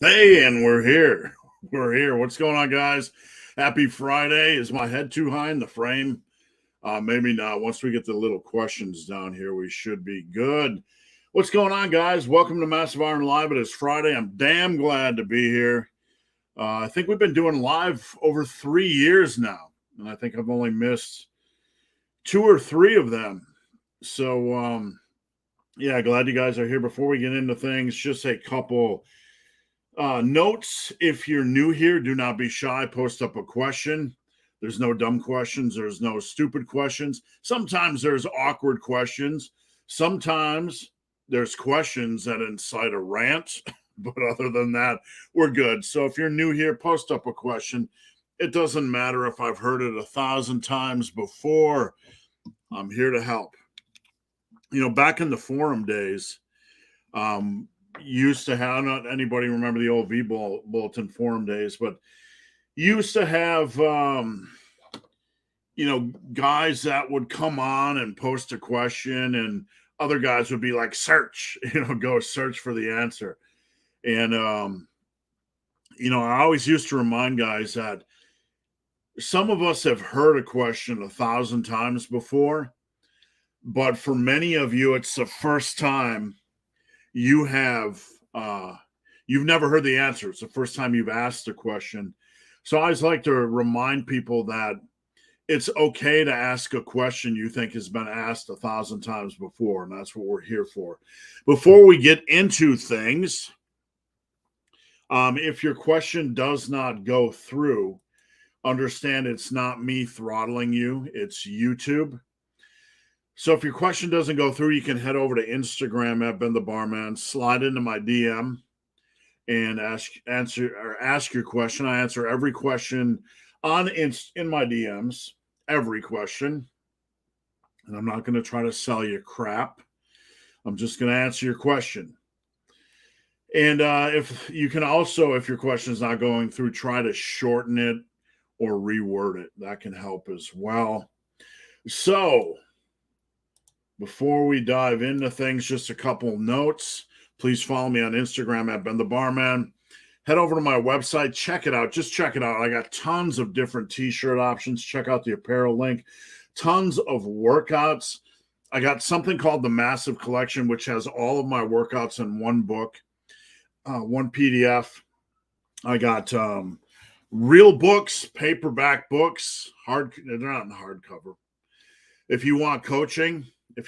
Hey, and we're here. We're here. What's going on, guys? Happy Friday. Is my head too high in the frame? Maybe not. Once we get the little questions down here, we should be good. What's going on, guys? Welcome to Massive Iron Live. It is Friday. I'm damn glad to be here. I think we've been doing live over 3 years now, and I think I've only missed 2 or 3 of them. So, yeah, glad you guys are here. Before we get into things, just a couple notes. If you're new here, do not be shy. Post up a question. There's no dumb questions. There's no stupid questions. Sometimes there's awkward questions. Sometimes there's questions that incite a rant. But other than that, we're good. So if you're new here, post up a question. It doesn't matter if I've heard it 1,000 times before. I'm here to help. You know, back in the forum days, used to have, not anybody remember the old Bulletin forum days, but used to have guys that would come on and post a question, and other guys would be like, search, go search for the answer. And I always used to remind guys that some of us have heard a question 1,000 times before, but for many of you, it's the first time you've never heard the answer. It's the first time you've asked a question. So I always like to remind people that it's okay to ask a question you think has been asked 1,000 times before, and that's what we're here for. Before we get into things, if your question does not go through, understand it's not me throttling you, it's YouTube. So if your question doesn't go through, you can head over to Instagram at Ben the Barman, slide into my DM, and ask your question. I answer every question in my DMs, every question. And I'm not going to try to sell you crap. I'm just going to answer your question. And if your question is not going through, try to shorten it or reword it. That can help as well. So before we dive into things, just a couple notes. Please follow me on Instagram at Ben the Barman. Head over to my website. Check it out. Just check it out. I got tons of different t-shirt options. Check out the apparel link. Tons of workouts. I got something called the Massive Collection, which has all of my workouts in one book, one PDF. I got real books, paperback books, they're not in hardcover. If you want coaching, you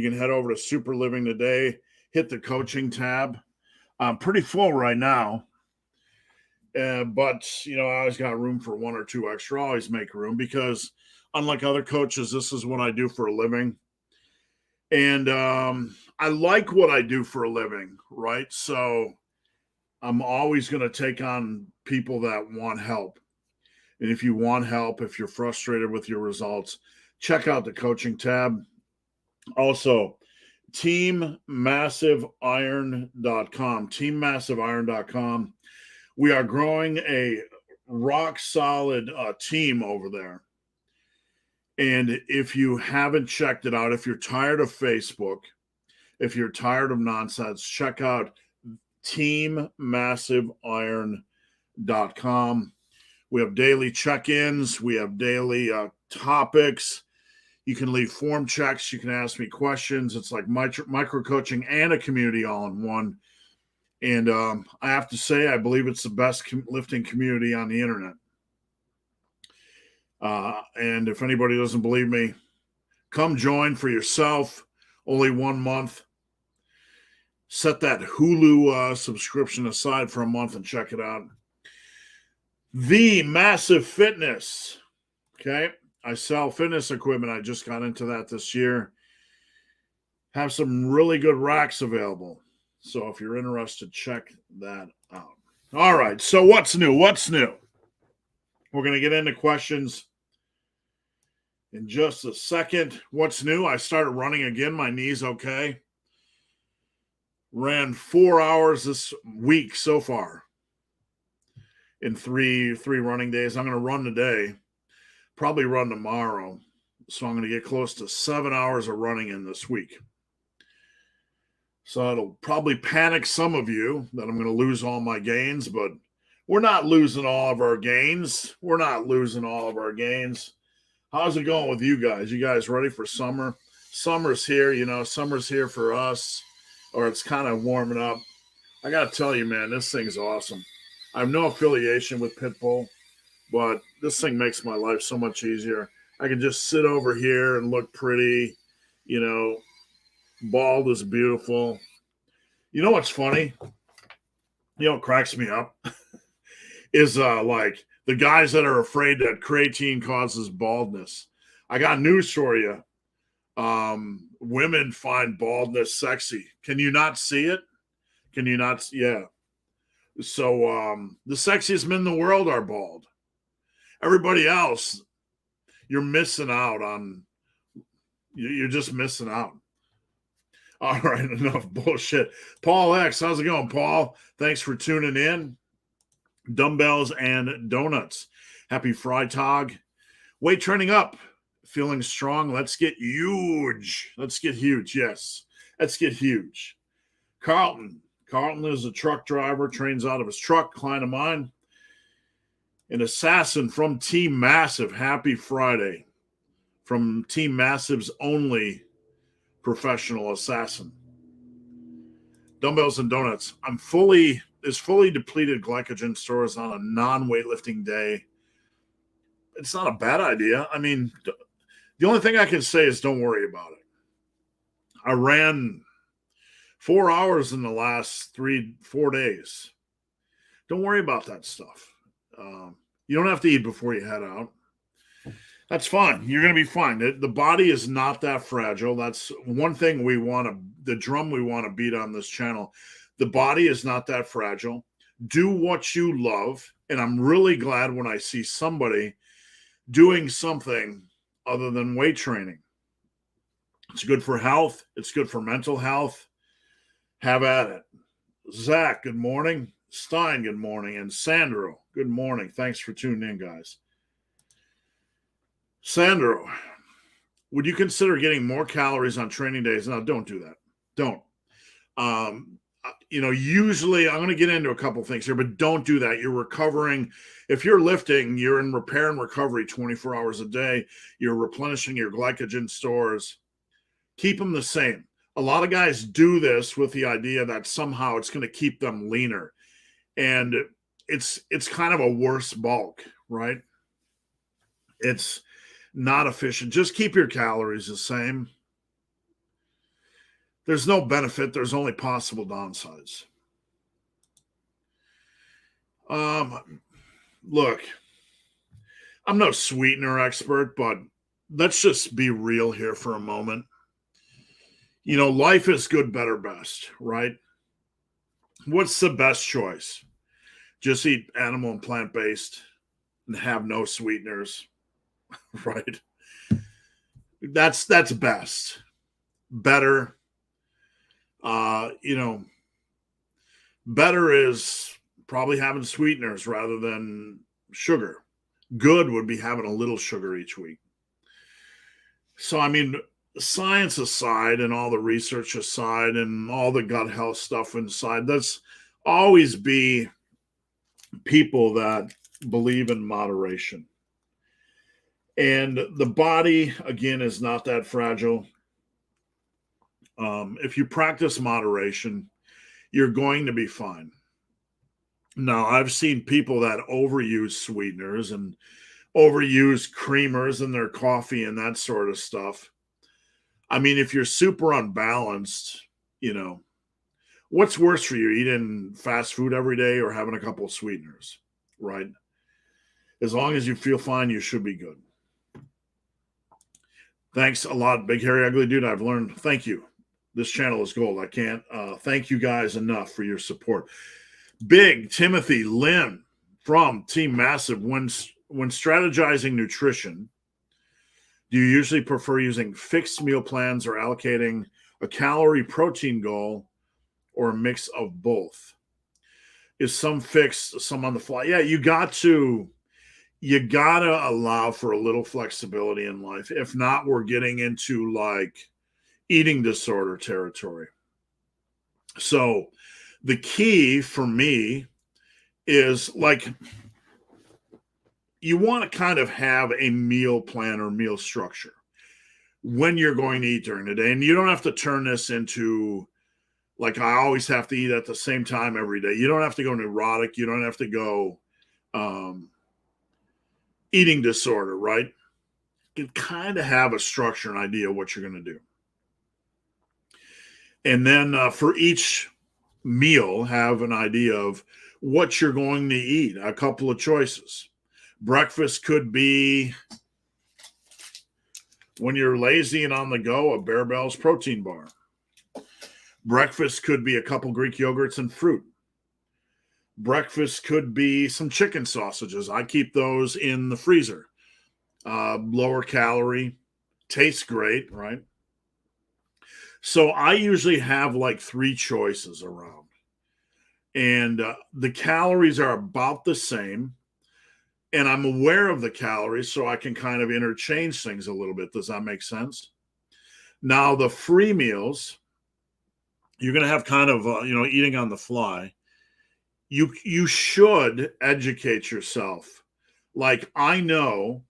can head over to Super Living Today, hit the coaching tab. I'm pretty full right now, but I always got room for 1 or 2 extra. I always make room because, unlike other coaches, this is what I do for a living. And I like what I do for a living, right? So I'm always going to take on people that want help. And if you want help, if you're frustrated with your results, check out the coaching tab. Also, teammassiveiron.com. Teammassiveiron.com. We are growing a rock solid team over there. And if you haven't checked it out, if you're tired of Facebook, if you're tired of nonsense, check out teammassiveiron.com. We have daily check-ins. We have daily topics. You can leave form checks. You can ask me questions. It's like micro coaching and a community all in one. And I have to say, I believe it's the best lifting community on the internet. And if anybody doesn't believe me, come join for yourself. Only 1 month. Set that Hulu subscription aside for a month and check it out. The Massive Fitness. Okay. I sell fitness equipment. I just got into that this year. Have some really good racks available. So if you're interested, check that out. All right. So what's new? We're going to get into questions in just a second. What's new? I started running again. My knee's okay. Ran 4 hours this week so far in three running days. I'm going to run today. Probably run tomorrow. So I'm going to get close to 7 hours of running in this week. So it'll probably panic some of you that I'm going to lose all my gains, but we're not losing all of our gains. We're not losing all of our gains. How's it going with you guys? You guys ready for summer? Summer's here, summer's here for us, or it's kind of warming up. I got to tell you, man, this thing's awesome. I have no affiliation with Pitbull, but this thing makes my life so much easier. I can just sit over here and look pretty, bald is beautiful. You know what's funny? What cracks me up is like the guys that are afraid that creatine causes baldness. I got news for you. Women find baldness sexy. Can you not see it? Can you not? Yeah. So the sexiest men in the world are bald. Everybody else, you're missing out on. You're just missing out. All right, enough bullshit. Paul X, how's it going, Paul? Thanks for tuning in. Dumbbells and donuts. Happy Freitag. Weight training up. Feeling strong. Let's get huge. Let's get huge. Yes. Let's get huge. Carlton. Carlton is a truck driver, trains out of his truck, client of mine. An assassin from Team Massive. Happy Friday. From Team Massive's only professional assassin. Dumbbells and donuts. Fully depleted glycogen stores on a non-weightlifting day. It's not a bad idea. I mean, the only thing I can say is don't worry about it. I ran 4 hours in the last 3-4 days. Don't worry about that stuff. You don't have to eat before you head out. That's fine. You're going to be fine. The body is not that fragile. That's one thing the drum we want to beat on this channel. The body is not that fragile. Do what you love. And I'm really glad when I see somebody doing something other than weight training. It's good for health. It's good for mental health. Have at it. Zach, good morning. Stein, good morning. And Sandro, good morning. Thanks for tuning in, guys. Sandro, would you consider getting more calories on training days? No, don't do that. Don't. Usually I'm going to get into a couple things here, but don't do that. You're recovering. If you're lifting, you're in repair and recovery 24 hours a day. You're replenishing your glycogen stores. Keep them the same. A lot of guys do this with the idea that somehow it's going to keep them leaner. And it's kind of a worse bulk, right? It's not efficient. Just keep your calories the same. There's no benefit. There's only possible downsides. Look, I'm no sweetener expert, but let's just be real here for a moment. Life is good, better, best, right? What's the best choice? Just eat animal and plant-based and have no sweeteners, right? That's best. Better. Better is probably having sweeteners rather than sugar. Good would be having a little sugar each week. So, I mean, science aside and all the research aside and all the gut health stuff inside, let's always be people that believe in moderation. And the body, again, is not that fragile. If you practice moderation, you're going to be fine. Now, I've seen people that overuse sweeteners and overuse creamers in their coffee and that sort of stuff. I mean, if you're super unbalanced, what's worse for you, eating fast food every day or having a couple of sweeteners, right? As long as you feel fine, you should be good. Thanks a lot, Big Hairy Ugly Dude. I've learned. Thank you. This channel is gold. I can't thank you guys enough for your support. Big Timothy Lynn from Team Massive. When strategizing nutrition, do you usually prefer using fixed meal plans or allocating a calorie protein goal or a mix of both? Is some fixed, some on the fly? Yeah, you got to allow for a little flexibility in life. If not, we're getting into like eating disorder territory. So the key for me is like, you want to kind of have a meal plan or meal structure when you're going to eat during the day. And you don't have to turn this into like, I always have to eat at the same time every day. You don't have to go neurotic. You don't have to go eating disorder, right? You kind of have a structure and idea of what you're going to do. And then for each meal, have an idea of what you're going to eat. A couple of choices. Breakfast could be, when you're lazy and on the go, a Bear Bell's protein bar. Breakfast could be a couple Greek yogurts and fruit. Breakfast could be some chicken sausages. I keep those in the freezer. Lower calorie, tastes great, right? So I usually have like 3 choices around. And the calories are about the same. And I'm aware of the calories, so I can kind of interchange things a little bit. Does that make sense? Now, the free meals, you're going to have kind of, eating on the fly. You should educate yourself. Like, I know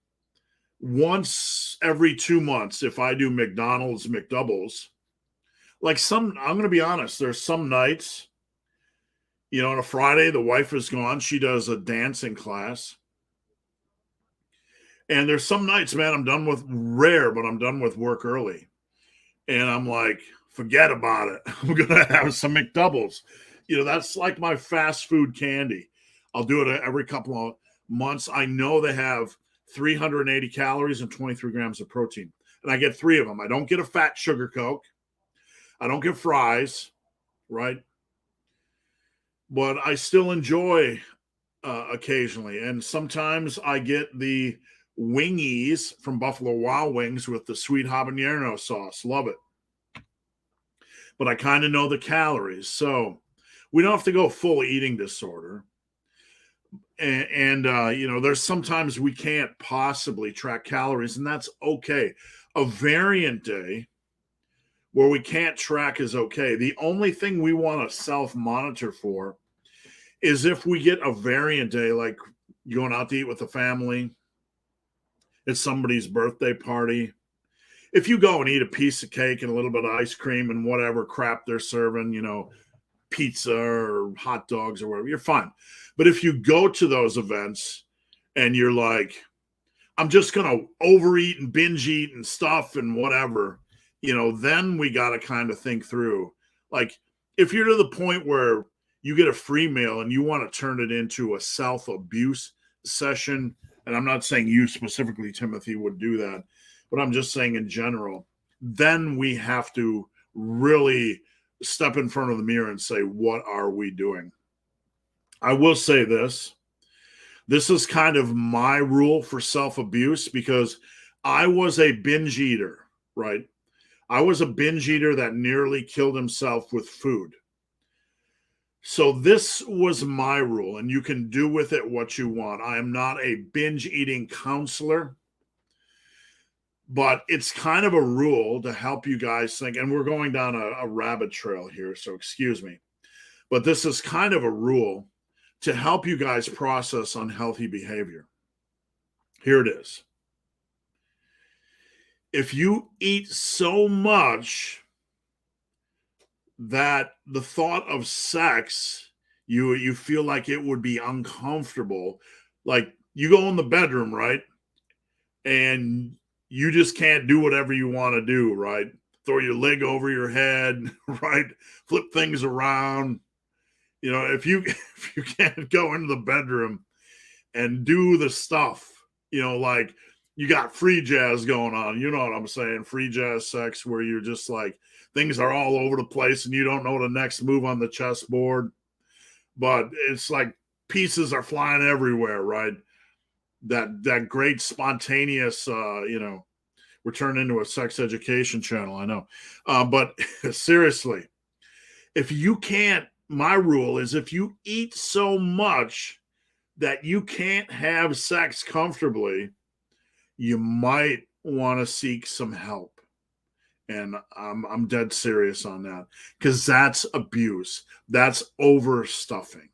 once every 2 months, if I do McDonald's McDoubles, like I'm going to be honest, there's some nights, on a Friday, the wife is gone. She does a dancing class. And there's some nights, man, I'm done with work early. And I'm like, forget about it. I'm going to have some McDoubles. That's like my fast food candy. I'll do it every couple of months. I know they have 380 calories and 23 grams of protein. And I get 3 of them. I don't get a fat sugar Coke. I don't get fries, right? But I still enjoy occasionally. And sometimes I get the wingies from Buffalo Wild Wings with the sweet habanero sauce. Love it. But I kind of know the calories. So we don't have to go full eating disorder. And there's sometimes we can't possibly track calories, and that's okay. A variant day where we can't track is okay. The only thing we want to self-monitor for is if we get a variant day, like going out to eat with the family, it's somebody's birthday party. If you go and eat a piece of cake and a little bit of ice cream and whatever crap they're serving, pizza or hot dogs or whatever, you're fine. But if you go to those events and you're like, I'm just going to overeat and binge eat and stuff and whatever, then we got to kind of think through. Like, if you're to the point where you get a free meal and you want to turn it into a self-abuse session, and I'm not saying you specifically, Timothy, would do that, but I'm just saying in general, then we have to really step in front of the mirror and say, what are we doing? I will say this. This is kind of my rule for self-abuse, because I was a binge eater, right? I was a binge eater that nearly killed himself with food. So this was my rule, and you can do with it what you want. I am not a binge eating counselor, but it's kind of a rule to help you guys think. And we're going down a rabbit trail here, so excuse me. But this is kind of a rule to help you guys process unhealthy behavior. Here it is. If you eat so much that the thought of sex, you feel like it would be uncomfortable, like you go in the bedroom, right? And you just can't do whatever you want to do, right? Throw your leg over your head, right? Flip things around. If you can't go into the bedroom and do the stuff, like you got free jazz going on, you know what I'm saying? Free jazz sex, where you're just like, things are all over the place and you don't know the next move on the chessboard, but it's like pieces are flying everywhere, right? That great spontaneous, we're turning into a sex education channel, I know. But seriously, if you can't, my rule is if you eat so much that you can't have sex comfortably, you might want to seek some help. And I'm dead serious on that, because that's abuse. That's overstuffing.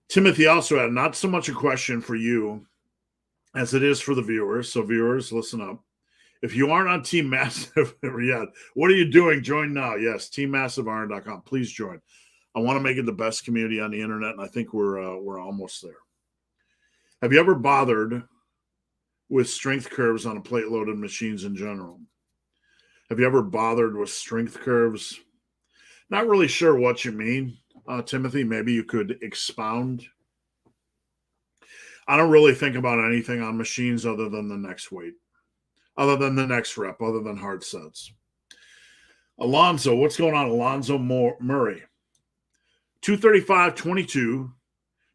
Timothy also had not so much a question for you as it is for the viewers. So viewers, listen up. If you aren't on Team Massive yet, what are you doing? Join now. Yes, teammassiveiron.com. Please join. I want to make it the best community on the internet, and I think we're almost there. Have you ever bothered with strength curves on a plate-loaded machines in general? Have you ever bothered with strength curves? Not really sure what you mean, Timothy. Maybe you could expound. I don't really think about anything on machines other than the next weight, other than the next rep, other than hard sets. Alonzo, what's going on? Alonzo Murray. 235.22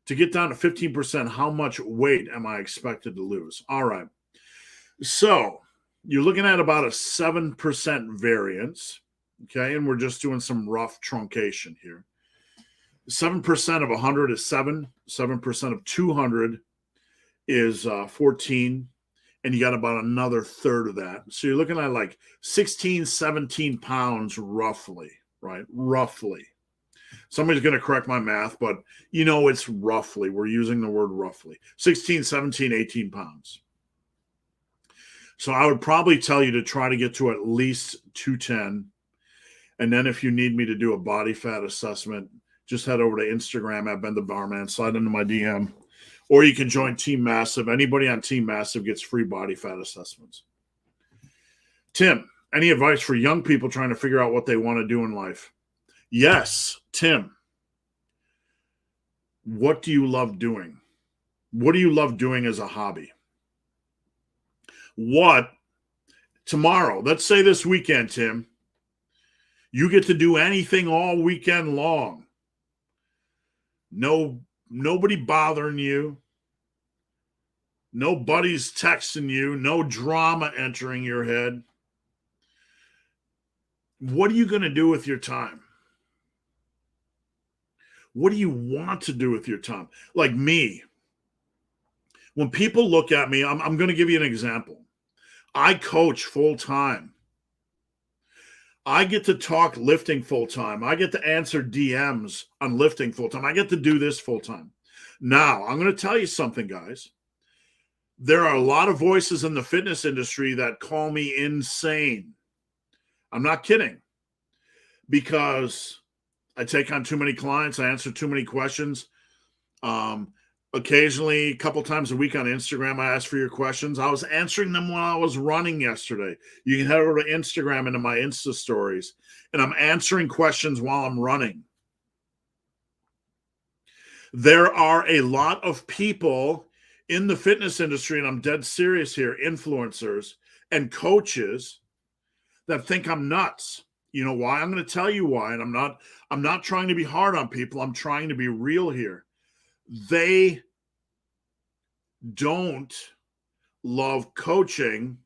to get down to 15%. How much weight am I expected to lose? All right. So you're looking at about a 7% variance. Okay. And we're just doing some rough truncation here. 7% of 100 is 7. 7% of 200 is 14. And you got about another third of that. So you're looking at like 16, 17 pounds roughly, right? Roughly. Somebody's going to correct my math, but it's roughly. We're using the word roughly. 16, 17, 18 pounds. So I would probably tell you to try to get to at least 210. And then if you need me to do a body fat assessment, just head over to Instagram at Ben the Barman, slide into my DM. Or you can join Team Massive. Anybody on Team Massive gets free body fat assessments. Tim, any advice for young people trying to figure out what they want to do in life? Yes, Tim. What do you love doing? What do you love doing as a hobby? What tomorrow, let's say this weekend, Tim, you get to do anything all weekend long. Nobody bothering you. Nobody's texting you. No drama entering your head. What are you going to do with your time? What do you want to do with your time? Like me, when people look at me, I'm going to give you an example. I coach full time. I get to talk lifting full time. I get to answer DMs on lifting full time. I get to do this full time. Now, I'm going to tell you something, guys. There are a lot of voices in the fitness industry that call me insane. I'm not kidding. Because I take on too many clients. I answer too many questions. Occasionally, a couple times a week on Instagram, I ask for your questions. I was answering them when I was running yesterday. You can head over to Instagram into my Insta stories, and I'm answering questions while I'm running. There are a lot of people in the fitness industry, and I'm dead serious here, influencers and coaches that think I'm nuts. You know why? I'm going to tell you why, and I'm not trying to be hard on people. I'm trying to be real here. They don't love coaching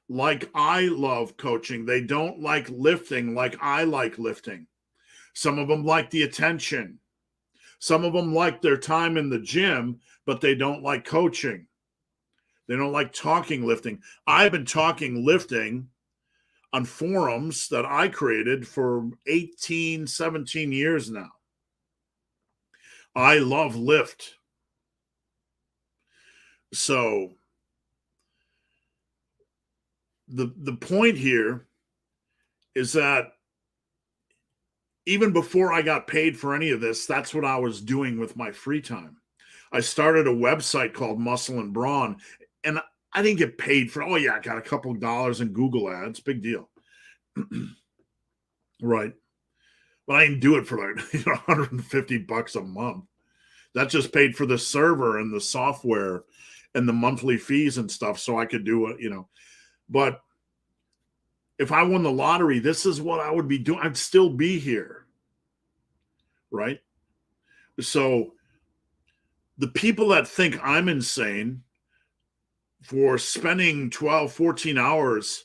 like I love coaching. They don't like lifting like I like lifting. Some of them like the attention. Some of them like their time in the gym, but they don't like coaching. They don't like talking lifting. I've been talking lifting on forums that I created for 18, 17 years now. I love lift. So the point here is that even before I got paid for any of this, that's what I was doing with my free time. I started a website called Muscle and Brawn, and I didn't get paid for, I got a couple of dollars in Google ads, big deal. Right. But I didn't do it for like $150 a month. That just paid for the server and the software and the monthly fees and stuff so I could do it, But if I won the lottery, this is what I would be doing. I'd still be here. Right? So the people that think I'm insane for spending 12, 14 hours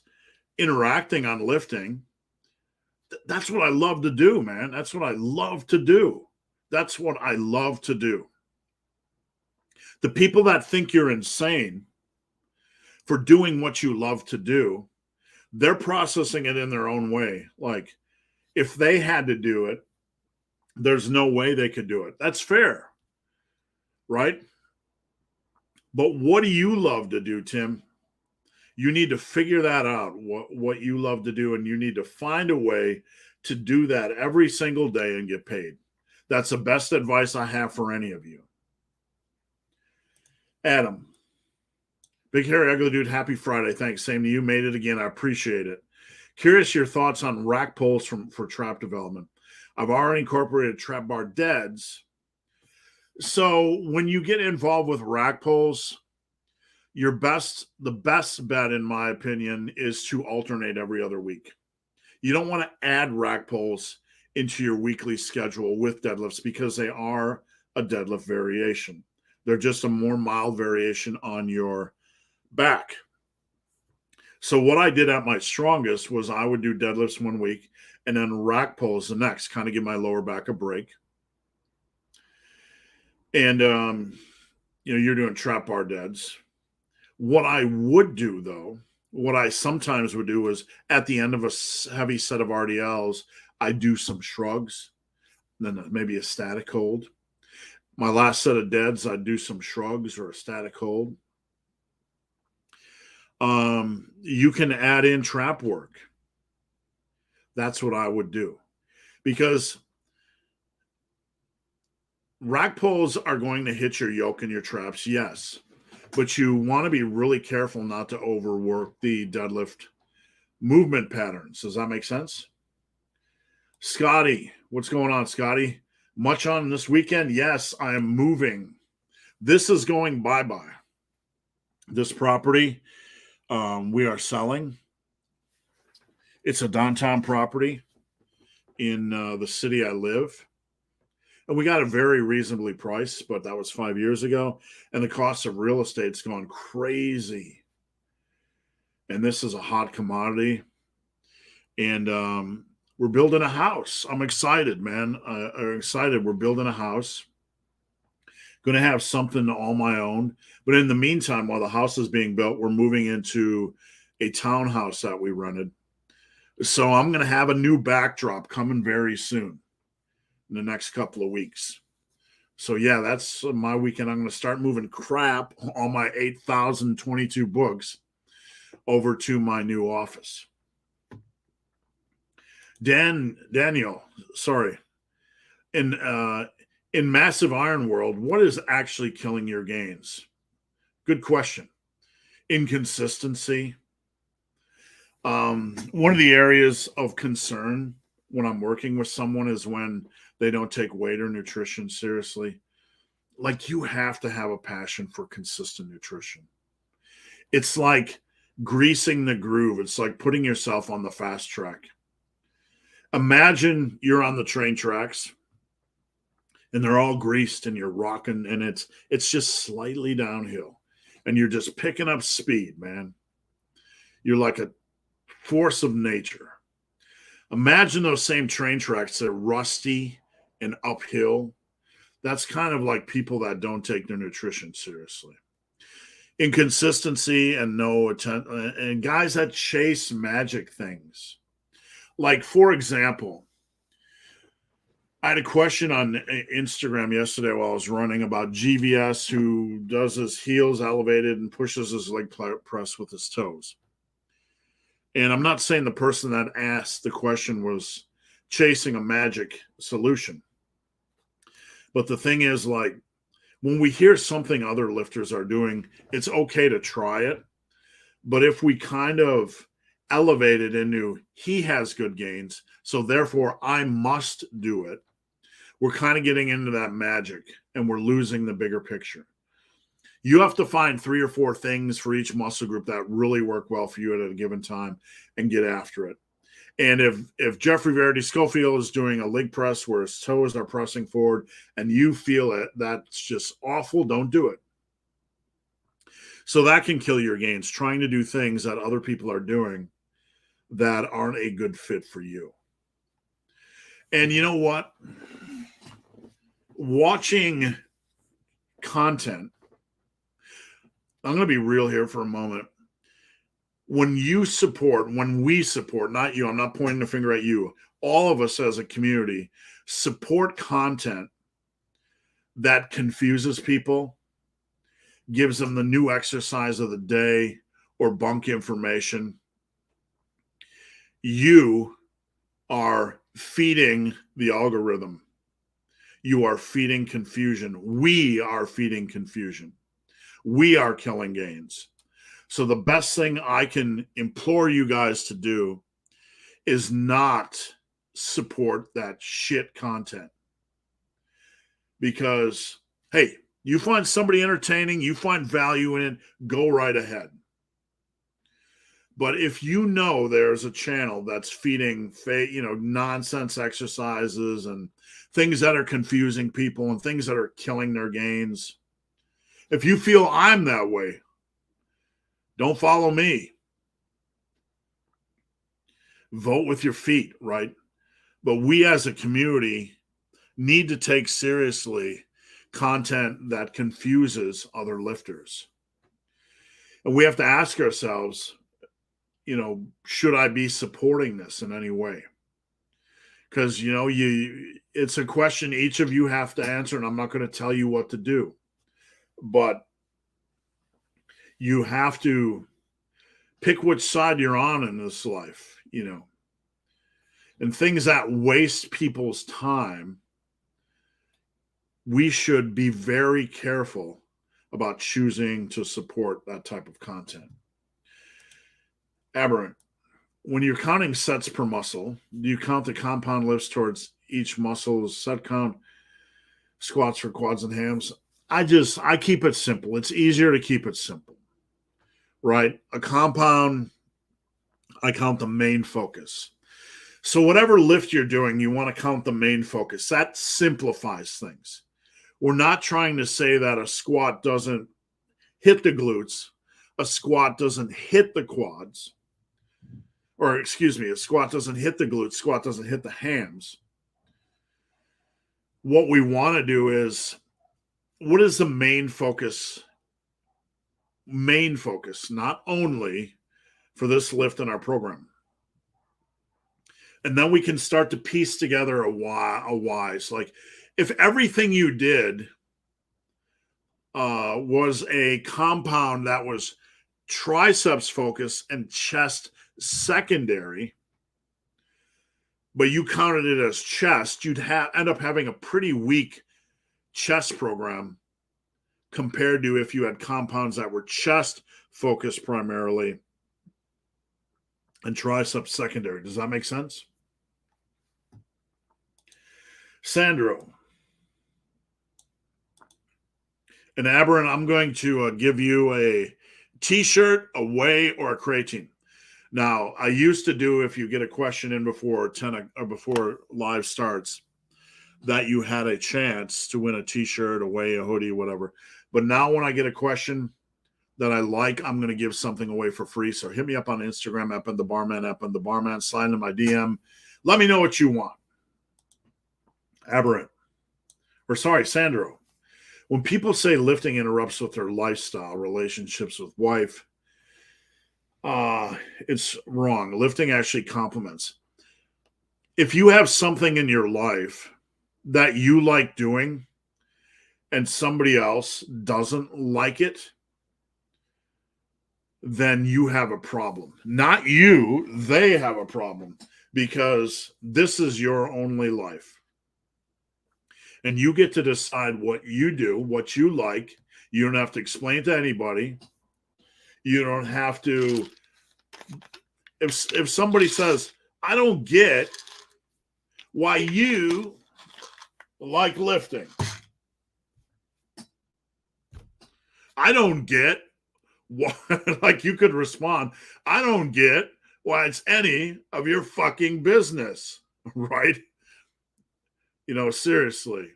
interacting on lifting, that's what I love to do, man. That's what I love to do. That's what I love to do. The people that think you're insane for doing what you love to do, they're processing it in their own way. Like, if they had to do it, there's no way they could do it. That's fair, right? But what do you love to do, Tim? You need to figure that out, what you love to do, and you need to find a way to do that every single day and get paid. That's the best advice I have for any of you. Adam, Big Hairy Ugly Dude, happy Friday. Thanks. Same to you. Made it again. I appreciate it. Curious your thoughts on rack pulls for trap development. I've already incorporated trap bar deads. So when you get involved with rack pulls, the best bet, in my opinion, is to alternate every other week. You don't want to add rack pulls into your weekly schedule with deadlifts because they are a deadlift variation. They're just a more mild variation on your back. So what I did at my strongest was I would do deadlifts one week and then rack pulls the next, kind of give my lower back a break. And, you're doing trap bar deads. What I would do, though, what I sometimes would do is at the end of a heavy set of RDLs, I do some shrugs, then maybe a static hold. My last set of deads, I'd do some shrugs or a static hold. You can add in trap work. That's what I would do, because rack pulls are going to hit your yoke and your traps, yes, but you want to be really careful not to overwork the deadlift movement patterns. Does that make sense? Scotty, what's going on, Scotty? Much on this weekend? Yes, I am moving. This is going bye-bye. This property we are selling. It's a downtown property in the city I live. And we got it very reasonably priced, but that was 5 years ago. And the cost of real estate's gone crazy. And this is a hot commodity. And we're building a house. I'm excited, man. I'm excited. We're building a house. Going to have something all my own. But in the meantime, while the house is being built, we're moving into a townhouse that we rented. So I'm going to have a new backdrop coming very soon, in the next couple of weeks. So yeah, that's my weekend. I'm going to start moving crap, all my 8,022 books, over to my new office. Daniel, sorry. In Massive Iron World, what is actually killing your gains? Good question. Inconsistency. One of the areas of concern when I'm working with someone is when they don't take weight or nutrition seriously. Like, you have to have a passion for consistent nutrition. It's like greasing the groove. It's like putting yourself on the fast track. Imagine you're on the train tracks and they're all greased and you're rocking, and it's just slightly downhill and you're just picking up speed, man. You're like a force of nature. Imagine those same train tracks that are rusty and uphill. That's kind of like people that don't take their nutrition seriously. Inconsistency and no attention, and guys that chase magic things. Like, for example, I had a question on Instagram yesterday while I was running about GVS, who does his heels elevated and pushes his leg press with his toes. And I'm not saying the person that asked the question was chasing a magic solution. But the thing is, like, when we hear something other lifters are doing, it's okay to try it. But if we kind of elevate it into, he has good gains, so therefore I must do it, we're kind of getting into that magic and we're losing the bigger picture. You have to find 3 or 4 things for each muscle group that really work well for you at a given time and get after it. And if Jeffrey Verity Schofield is doing a leg press where his toes are pressing forward and you feel it, that's just awful, don't do it. So that can kill your gains, trying to do things that other people are doing that aren't a good fit for you. And you know what? Watching content, I'm going to be real here for a moment. when we support, not you, I'm not pointing the finger at you, all of us as a community support content that confuses people, gives them the new exercise of the day or bunk information, you are feeding the algorithm. You are feeding confusion. We are feeding confusion. We are killing gains. So the best thing I can implore you guys to do is not support that shit content. Because, hey, you find somebody entertaining, you find value in it, go right ahead. But if you know there's a channel that's feeding, nonsense exercises and things that are confusing people and things that are killing their gains, if you feel I'm that way, don't follow me. Vote with your feet, right? But we as a community need to take seriously content that confuses other lifters. And we have to ask ourselves, should I be supporting this in any way? Because, it's a question each of you have to answer, and I'm not going to tell you what to do. But you have to pick which side you're on in this life, And things that waste people's time, we should be very careful about choosing to support that type of content. Aberrant. When you're counting sets per muscle, do you count the compound lifts towards each muscle's set count, squats for quads and hams? I keep it simple. It's easier to keep it simple, right? A compound, I count the main focus. So whatever lift you're doing, you want to count the main focus. That simplifies things. We're not trying to say that a squat doesn't hit the glutes, a squat doesn't hit the quads, or excuse me, a squat doesn't hit the glutes, squat doesn't hit the hams. What we want to do is, what is the main focus? Main focus, not only for this lift in our program. And then we can start to piece together a whys. Like, if everything you did was a compound that was triceps focus and chest secondary, but you counted it as chest, you'd end up having a pretty weak chest program compared to if you had compounds that were chest focused primarily and triceps secondary. Does that make sense? Sandro. And Aberrant, I'm going to give you a t-shirt, a whey, or a creatine. Now, I used to do, if you get a question in before 10 or before live starts, that you had a chance to win a t-shirt, a whey, a hoodie, whatever. But now when I get a question that I like, I'm going to give something away for free. So hit me up on Instagram, the barman, slide into my DM. Let me know what you want. Aberrant. Sandro. When people say lifting interrupts with their lifestyle, relationships with wife, it's wrong. Lifting actually complements. If you have something in your life that you like doing and somebody else doesn't like it, then you have a problem. Not you, they have a problem, because this is your only life. And you get to decide what you do, what you like. You don't have to explain to anybody. You don't have to. If somebody says, I don't get why you like lifting. I don't get why, like, you could respond, I don't get why it's any of your fucking business, right? Seriously.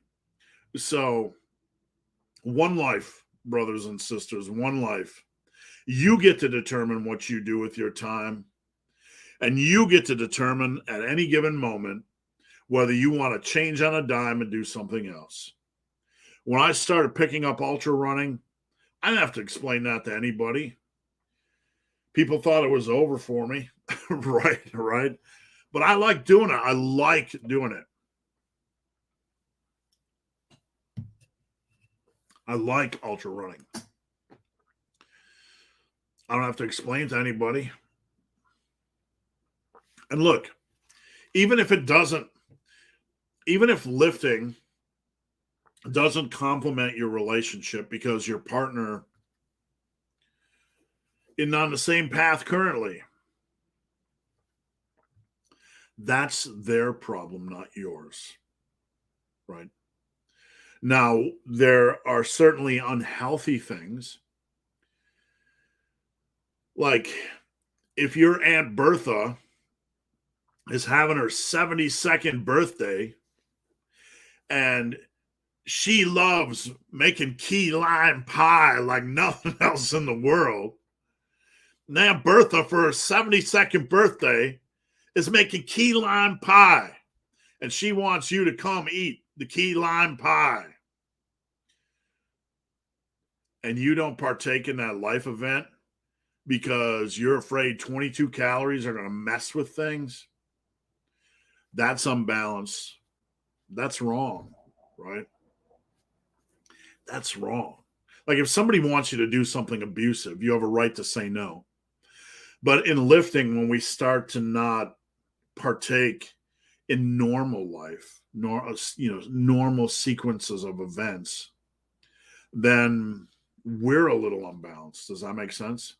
So, one life, brothers and sisters, one life. You get to determine what you do with your time. And you get to determine at any given moment whether you want to change on a dime and do something else. When I started picking up ultra running, I didn't have to explain that to anybody. People thought it was over for me. Right. But I like doing it. I like doing it. I like ultra running. I don't have to explain to anybody. And look, even if lifting doesn't complement your relationship because your partner is not on the same path currently, that's their problem, not yours. Right? Now, there are certainly unhealthy things. Like if your Aunt Bertha is having her 72nd birthday and she loves making key lime pie like nothing else in the world. Now Bertha, for her 72nd birthday, is making key lime pie. And she wants you to come eat the key lime pie. And you don't partake in that life event because you're afraid 22 calories are going to mess with things. That's unbalanced. That's wrong, right? That's wrong. Like if somebody wants you to do something abusive, you have a right to say no. But in lifting, when we start to not partake in normal life, normal sequences of events, then we're a little unbalanced. Does that make sense?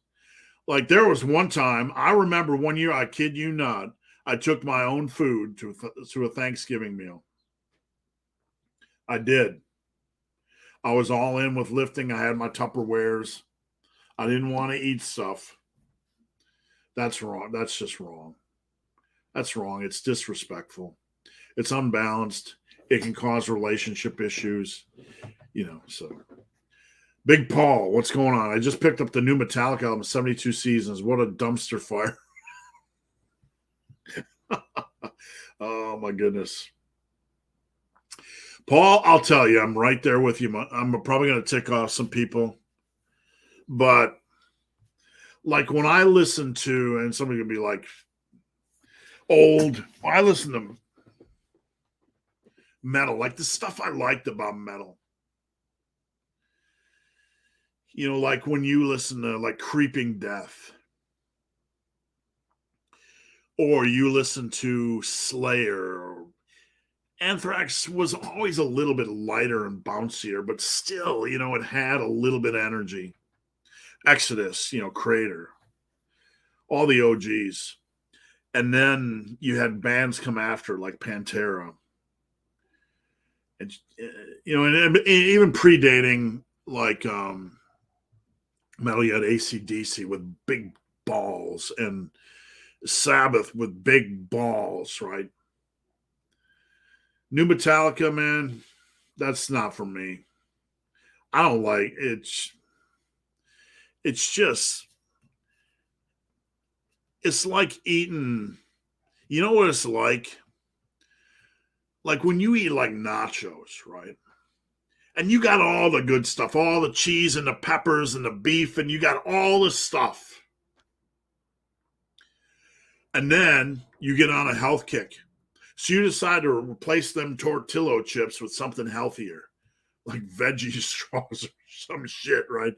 Like there was one time, I remember one year, I kid you not, I took my own food to a Thanksgiving meal. I did. I was all in with lifting. I had my Tupperwares. I didn't want to eat stuff. That's wrong. That's just wrong. That's wrong. It's disrespectful. It's unbalanced. It can cause relationship issues, so. Big Paul, what's going on? I just picked up the new Metallica album, 72 Seasons. What a dumpster fire. Oh, my goodness. Paul, I'll tell you, I'm right there with you. I'm probably going to tick off some people. But like when I listen to, and somebody can be like, I listen to metal, like the stuff I liked about metal. Like when you listen to like Creeping Death, or you listen to Slayer. Anthrax was always a little bit lighter and bouncier, but still, it had a little bit of energy. Exodus, Crater, all the OGs. And then you had bands come after like Pantera. And, and even predating like metal, you had AC/DC with big balls and Sabbath with big balls, right? New Metallica, man, that's not for me. I don't like it. It's just, it's like eating, you know what it's like? Like when you eat like nachos, right? And you got all the good stuff, all the cheese and the peppers and the beef, and you got all the stuff. And then you get on a health kick. So you decide to replace them tortilla chips with something healthier, like veggie straws or some shit, right?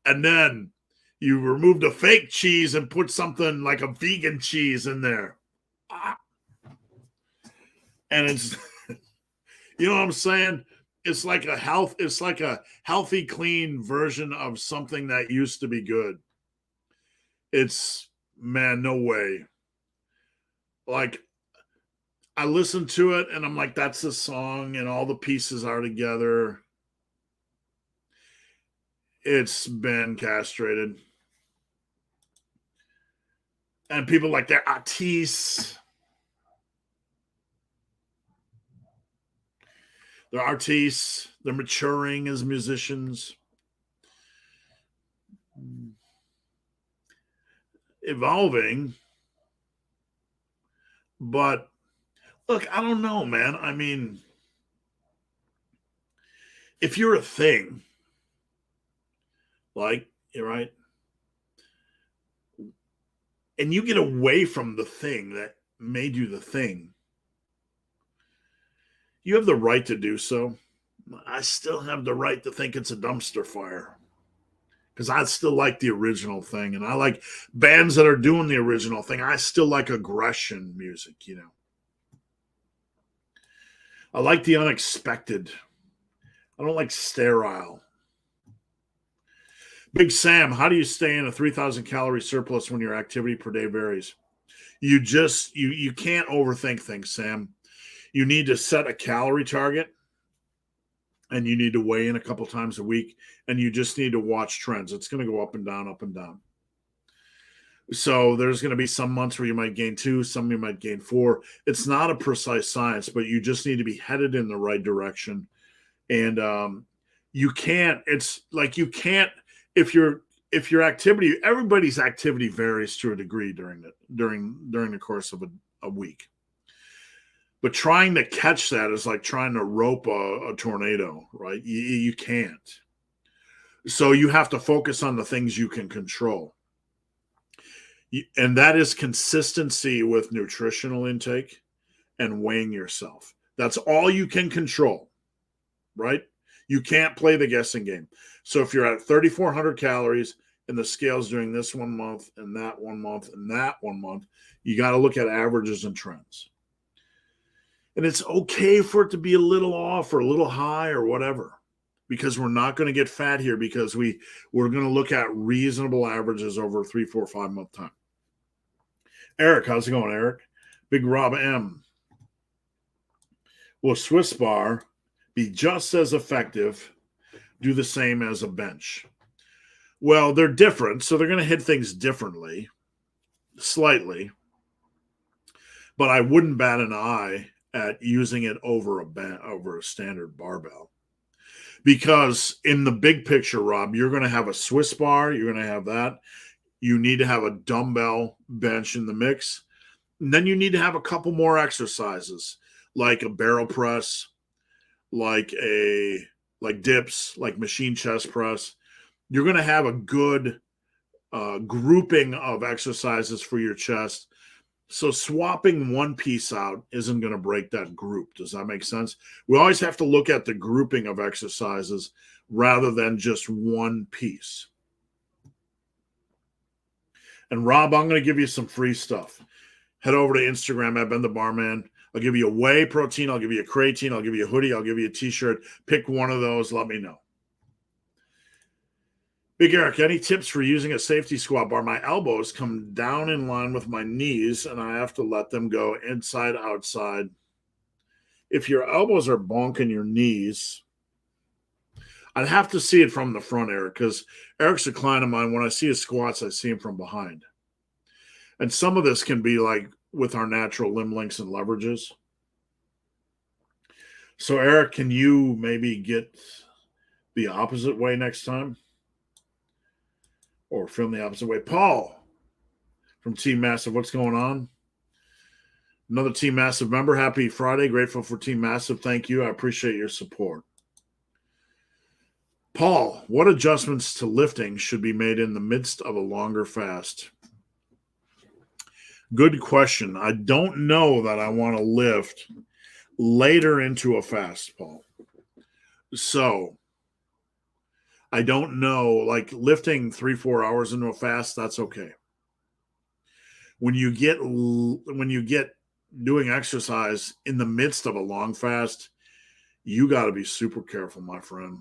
And then you remove the fake cheese and put something like a vegan cheese in there. And it's, you know what I'm saying? It's like a healthy, clean version of something that used to be good. It's, man, no way. Like, I listen to it and I'm like, that's the song and all the pieces are together. It's been castrated. And people like they're artistes. They're artistes. They're maturing as musicians. Evolving. But look, I don't know, man. I mean, if you're a thing, like, you're right, and you get away from the thing that made you the thing, you have the right to do so. I still have the right to think it's a dumpster fire because I still like the original thing, and I like bands that are doing the original thing. I still like aggression music, you know. I like the unexpected. I don't like sterile. Big Sam, how do you stay in a 3,000 calorie surplus when your activity per day varies? You can't overthink things, Sam. You need to set a calorie target, and you need to weigh in a couple times a week, and you just need to watch trends. It's going to go up and down, up and down. So there's going to be some months where you might gain 2, some you might gain 4. It's not a precise science, but you just need to be headed in the right direction. And you can't, if your activity, everybody's activity varies to a degree during the course of a week. But trying to catch that is like trying to rope a tornado, right? You can't. So you have to focus on the things you can control. And that is consistency with nutritional intake and weighing yourself. That's all you can control, right? You can't play the guessing game. So if you're at 3,400 calories and the scale's doing this 1 month and that 1 month and that 1 month, you got to look at averages and trends. And it's okay for it to be a little off or a little high or whatever, because we're not going to get fat here, because we're going to look at reasonable averages over a 3, 4, 5 month time. Eric, how's it going, Eric? Big Rob M. Will Swiss bar be just as effective, do the same as a bench? Well, they're different, so they're going to hit things differently, slightly. But I wouldn't bat an eye at using it over a standard barbell. Because in the big picture, Rob, you're going to have a Swiss bar, you're going to have that. You need to have a dumbbell bench in the mix. And then you need to have a couple more exercises, like a barrel press, like dips, like machine chest press. You're going to have a good grouping of exercises for your chest. So swapping one piece out isn't going to break that group. Does that make sense? We always have to look at the grouping of exercises rather than just one piece. And Rob, I'm going to give you some free stuff. Head over to Instagram at Ben the Barman. I'll give you a whey protein. I'll give you a creatine. I'll give you a hoodie. I'll give you a t-shirt. Pick one of those. Let me know. Big Eric, any tips for using a safety squat bar? My elbows come down in line with my knees, and I have to let them go inside, outside. If your elbows are bonking your knees, I'd have to see it from the front, Eric, because Eric's a client of mine. When I see his squats, I see him from behind. And some of this can be like with our natural limb links and leverages. So, Eric, can you maybe get the opposite way next time? Or film the opposite way? Paul from Team Massive, what's going on? Another Team Massive member. Happy Friday. Grateful for Team Massive. Thank you. I appreciate your support. Paul, what adjustments to lifting should be made in the midst of a longer fast? Good question. I don't know that I want to lift later into a fast, Paul. So I don't know, like lifting 3-4 hours into a fast, that's okay. When you get doing exercise in the midst of a long fast, you got to be super careful, my friend,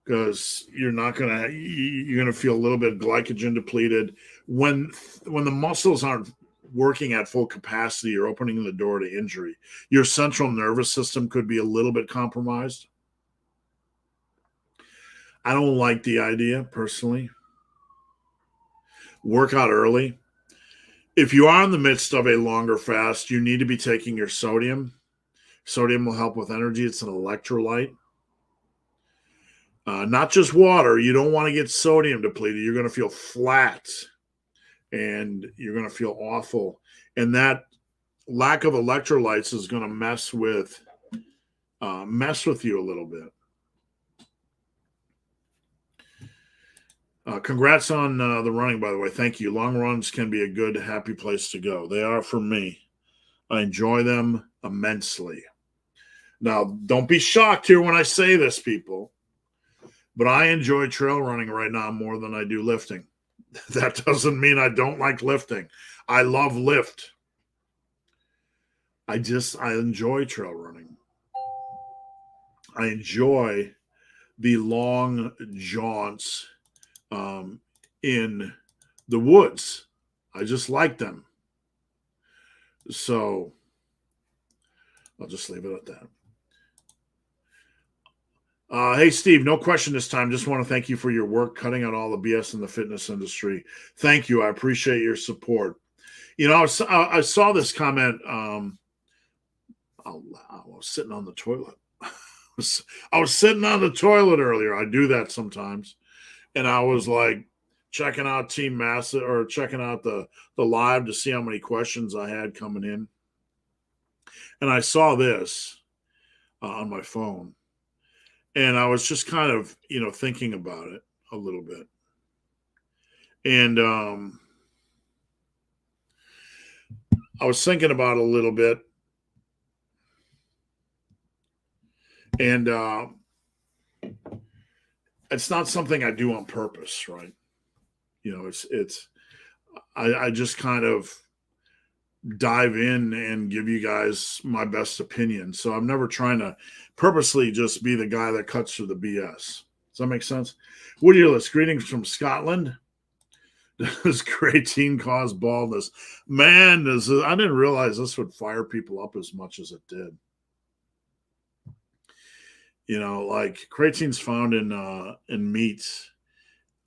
because you're going to feel a little bit glycogen depleted when the muscles aren't working at full capacity. You're opening the door to injury. Your central nervous system could be a little bit compromised. I don't like the idea personally. Work out early. If you are in the midst of a longer fast, you need to be taking your sodium. Sodium will help with energy. It's an electrolyte. Not just water. You don't want to get sodium depleted. You're going to feel flat and you're going to feel awful. And that lack of electrolytes is going to mess with you a little bit. Congrats on the running, by the way. Thank you. Long runs can be a good, happy place to go. They are for me. I enjoy them immensely. Now, don't be shocked here when I say this, people, but I enjoy trail running right now more than I do lifting. That doesn't mean I don't like lifting. I love lift. I enjoy trail running. I enjoy the long jaunts in the woods. I just like them. So I'll just leave it at that. Hey, Steve, no question this time. Just want to thank you for your work cutting out all the BS in the fitness industry. Thank you. I appreciate your support. You know, I saw this comment. I was sitting on the toilet. I was sitting on the toilet earlier. I do that sometimes. And I was like checking out Team Massa or checking out the live to see how many questions I had coming in. And I saw this on my phone. And I was just kind of, thinking about it a little bit. And I was thinking about it a little bit. And it's not something I do on purpose, right? I just kind of dive in and give you guys my best opinion. So I'm never trying to purposely just be the guy that cuts through the BS. Does that make sense? Woody List, greetings from Scotland. Does creatine cause baldness? Man, I didn't realize this would fire people up as much as it did. Like creatine's found in meats,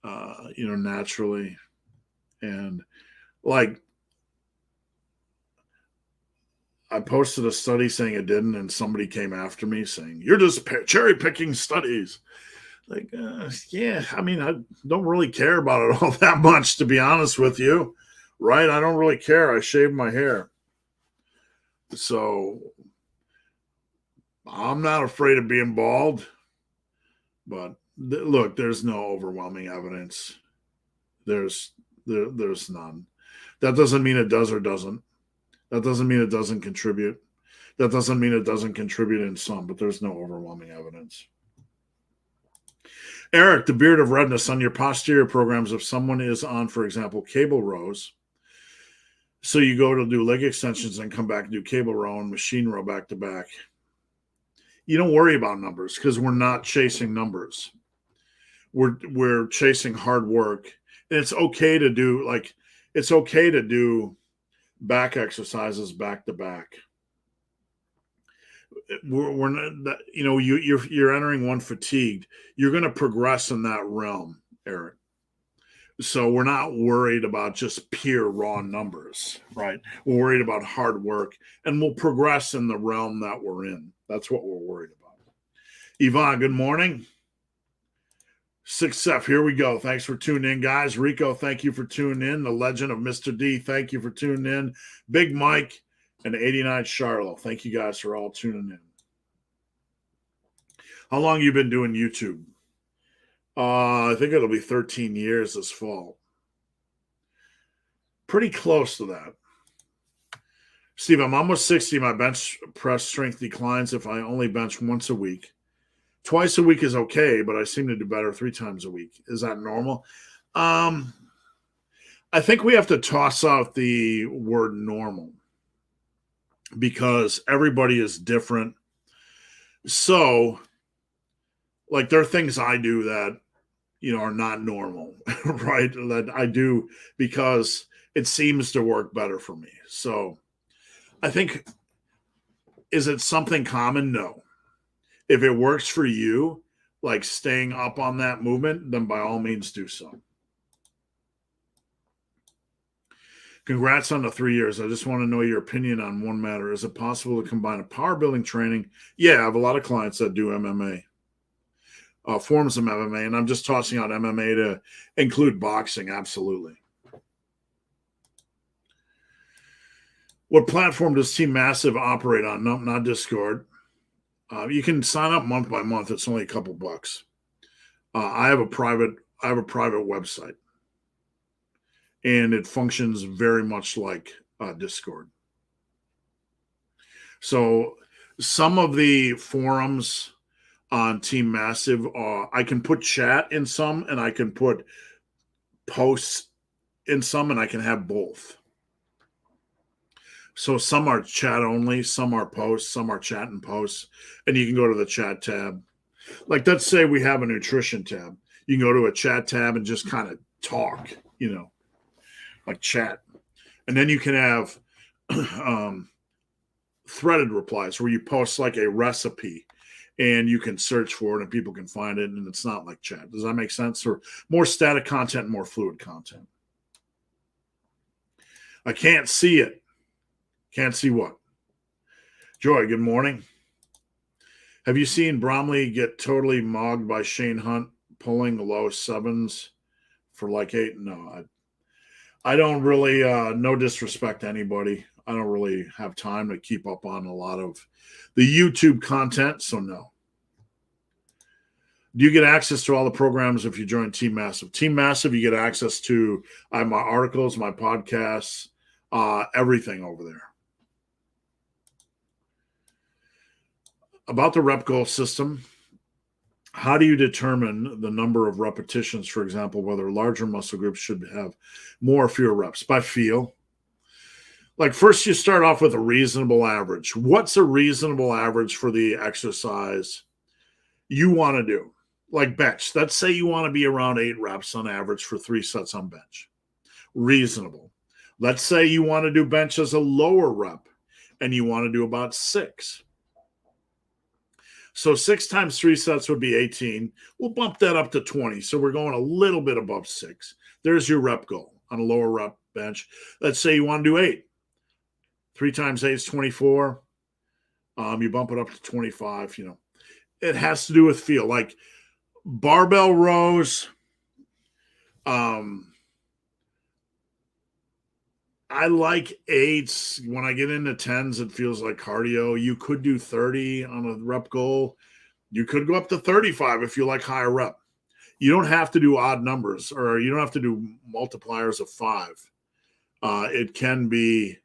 naturally. And like, I posted a study saying it didn't, and somebody came after me saying, you're just cherry picking studies. Like, yeah, I mean, I don't really care about it all that much, to be honest with you, right? I don't really care. I shave my hair. So I'm not afraid of being bald, but look, there's no overwhelming evidence. There's none. That doesn't mean it does or doesn't. That doesn't mean it doesn't contribute. That doesn't mean it doesn't contribute in some, but there's no overwhelming evidence. Eric, the beard of redness on your posterior programs, if someone is on, for example, cable rows, so you go to do leg extensions and come back and do cable row and machine row back to back, you don't worry about numbers because we're not chasing numbers. We're chasing hard work. And it's okay to do back exercises back to back. We're not, you're entering one fatigued. You're going to progress in that realm, Eric. So we're not worried about just pure raw numbers, right? We're worried about hard work, and we'll progress in the realm that we're in. That's what we're worried about. Yvonne, good morning. 6F, here we go. Thanks for tuning in, guys. Rico, thank you for tuning in. The legend of Mr. D, thank you for tuning in. Big Mike and 89 Charlotte, thank you guys for all tuning in. How long you been doing YouTube? I think it'll be 13 years this fall. Pretty close to that. Steve, I'm almost 60. My bench press strength declines if I only bench once a week. Twice a week is okay, but I seem to do better 3 times a week. Is that normal? I think we have to toss out the word normal because everybody is different. So, like, there are things I do that, are not normal, right? That I do because it seems to work better for me. So I think, is it something common? No. If it works for you, like staying up on that movement, then by all means do so. Congrats on the 3 years. I just want to know your opinion on one matter. Is it possible to combine a power building training? Yeah, I have a lot of clients that do MMA. Forms of MMA, and I'm just tossing out MMA to include boxing. Absolutely. What platform does Team Massive operate on? No, not Discord. You can sign up month by month. It's only a couple bucks. I have a private I have a private website, and it functions very much like Discord. So some of the forums on Team Massive, I can put chat in some, and I can put posts in some, and I can have both. So some are chat only, some are posts, some are chat and posts, and you can go to the chat tab. Like, let's say we have a nutrition tab. You can go to a chat tab and just kind of talk, like chat. And then you can have threaded replies where you post like a recipe and you can search for it and people can find it, and it's not like chat. Does that make sense? Or more static content, more fluid content. I can't see it. Can't see what? Joy, good morning. Have you seen Bromley get totally mogged by Shane Hunt pulling the low sevens for like 8? No, I don't really, no disrespect to anybody. I don't really have time to keep up on a lot of the YouTube content, so no. Do you get access to all the programs if you join Team Massive? Team Massive, you get access to my articles, my podcasts, everything over there. About the rep goal system, how do you determine the number of repetitions, for example, whether larger muscle groups should have more or fewer reps? By feel. Like, first you start off with a reasonable average. What's a reasonable average for the exercise you want to do? Like bench. Let's say you want to be around 8 reps on average for 3 sets on bench. Reasonable. Let's say you want to do bench as a lower rep and you want to do about 6. So 6 times 3 sets would be 18. We'll bump that up to 20. So we're going a little bit above 6. There's your rep goal on a lower rep bench. Let's say you want to do 8. 3 times 8 is 24. You bump it up to 25. It has to do with feel. Like barbell rows, I like 8s. When I get into 10s, it feels like cardio. You could do 30 on a rep goal. You could go up to 35 if you like higher rep. You don't have to do odd numbers, or you don't have to do multipliers of 5. It can be,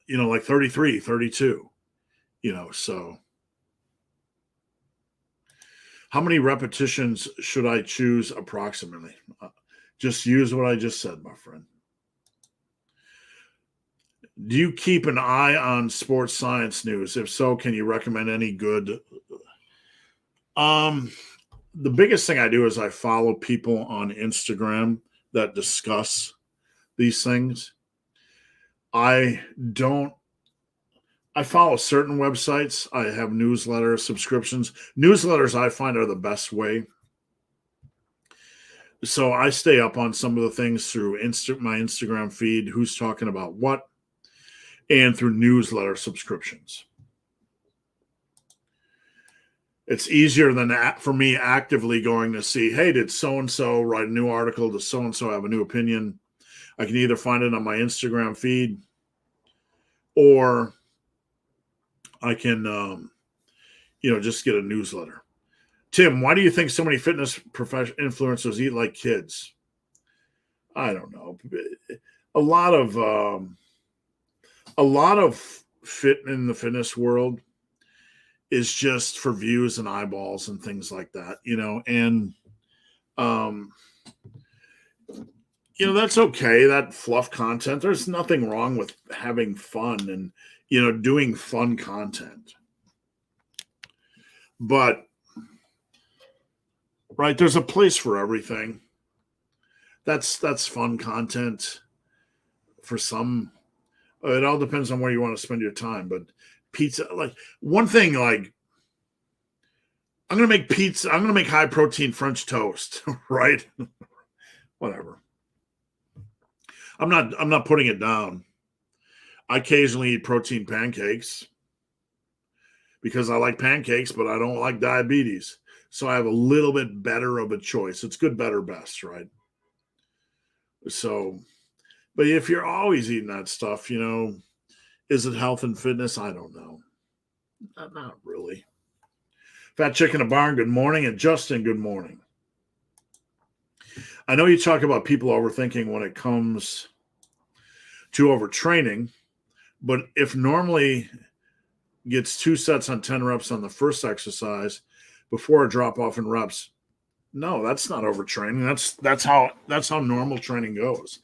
like 33, 32, so. How many repetitions should I choose approximately? Just use what I just said, my friend. Do you keep an eye on sports science news? If so, can you recommend any good? The biggest thing I do is I follow people on Instagram that discuss these things. I follow certain websites. I have newsletter subscriptions. Newsletters I find are the best way. So I stay up on some of the things through my Instagram feed, who's talking about what, and through newsletter subscriptions. It's easier than for me actively going to see, hey, did so-and-so write a new article? Does so-and-so have a new opinion? I can either find it on my Instagram feed, or I can, just get a newsletter. Tim, why do you think so many fitness influencers eat like kids? I don't know. A lot of fit in the fitness world is just for views and eyeballs and things like that, and, that's okay. That fluff content, there's nothing wrong with having fun and, doing fun content. But, right, there's a place for everything. That's fun content for some. It all depends on where you want to spend your time. But pizza, like one thing, like I'm going to make pizza. I'm going to make high protein French toast, right? Whatever. I'm not putting it down. I occasionally eat protein pancakes because I like pancakes, but I don't like diabetes. So I have a little bit better of a choice. It's good, better, best, right? So, but if you're always eating that stuff, is it health and fitness? I don't know. Not really. In Fat Chick in the Barn, good morning. And Justin, good morning. I know you talk about people overthinking when it comes to overtraining, but if normally gets 2 sets on 10 reps on the first exercise before a drop off in reps, no, that's not overtraining. That's how normal training goes.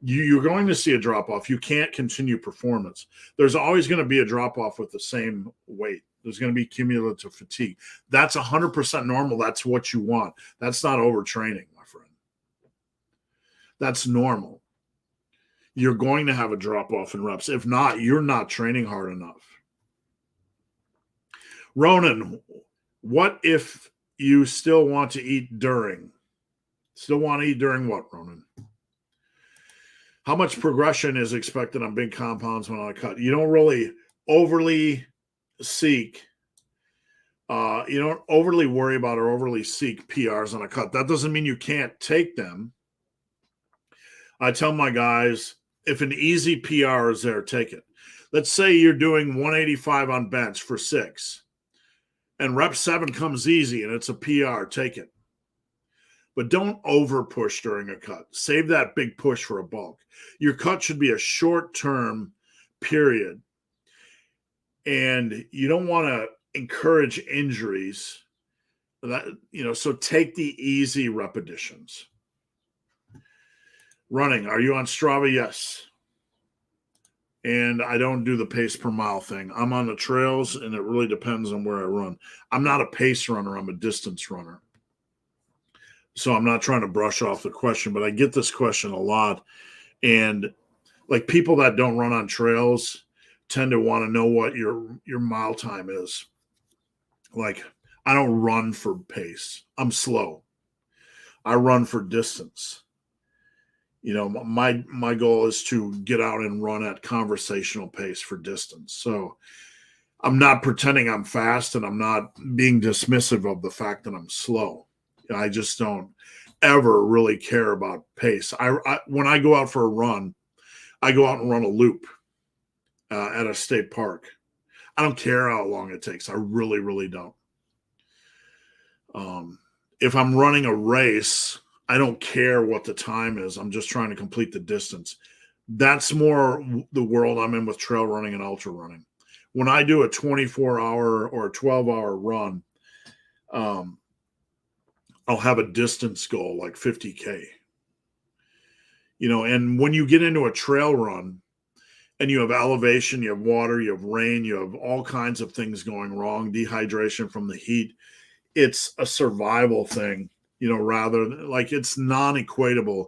You're going to see a drop off. You can't continue performance. There's always going to be a drop off with the same weight. There's going to be cumulative fatigue. That's 100% normal. That's what you want. That's not overtraining, my friend. That's normal. You're going to have a drop off in reps. If not, you're not training hard enough. Ronan, what if you still want to eat during? Still want to eat during what, Ronan? How much progression is expected on big compounds when on a cut? You don't really overly seek, you don't overly worry about or overly seek PRs on a cut. That doesn't mean you can't take them. I tell my guys, if an easy PR is there, take it. Let's say you're doing 185 on bench for 6, and rep 7 comes easy and it's a PR, take it. But don't over push during a cut. Save that big push for a bulk. Your cut should be a short-term period. And you don't want to encourage injuries. So take the easy repetitions. Running. Are you on Strava? Yes. And I don't do the pace per mile thing. I'm on the trails, and it really depends on where I run. I'm not a pace runner. I'm a distance runner. So I'm not trying to brush off the question, but I get this question a lot. And like people that don't run on trails tend to want to know what your mile time is. Like, I don't run for pace. I'm slow. I run for distance. My goal is to get out and run at conversational pace for distance. So I'm not pretending I'm fast, and I'm not being dismissive of the fact that I'm slow. I just don't ever really care about pace. When I go out for a run, I go out and run a loop at a state park. I don't care how long it takes. I really, really don't. If I'm running a race, I don't care what the time is. I'm just trying to complete the distance. That's more the world I'm in with trail running and ultra running. When I do a 24-hour or a 12-hour run, I'll have a distance goal like 50K. And when you get into a trail run and you have elevation, you have water, you have rain, you have all kinds of things going wrong, dehydration from the heat, it's a survival thing, rather like it's non-equatable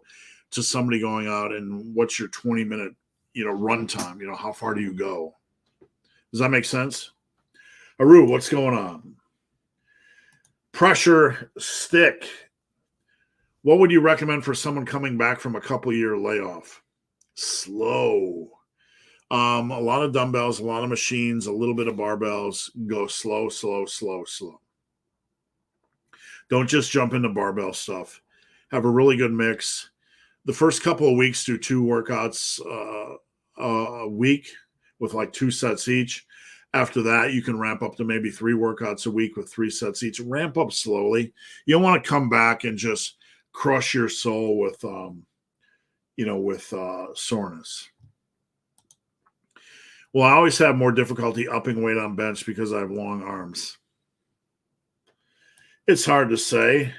to somebody going out and what's your 20-minute, run time, how far do you go? Does that make sense? Aru, what's going on? Pressure stick. What would you recommend for someone coming back from a couple-year layoff? Slow. A lot of dumbbells, a lot of machines, a little bit of barbells. Go slow, slow, slow, slow. Don't just jump into barbell stuff. Have a really good mix. The first couple of weeks, do 2 workouts a week with like 2 sets each. After that, you can ramp up to maybe 3 workouts a week with 3 sets each. Ramp up slowly. You don't want to come back and just crush your soul with, soreness. Well, I always have more difficulty upping weight on bench because I have long arms. It's hard to say.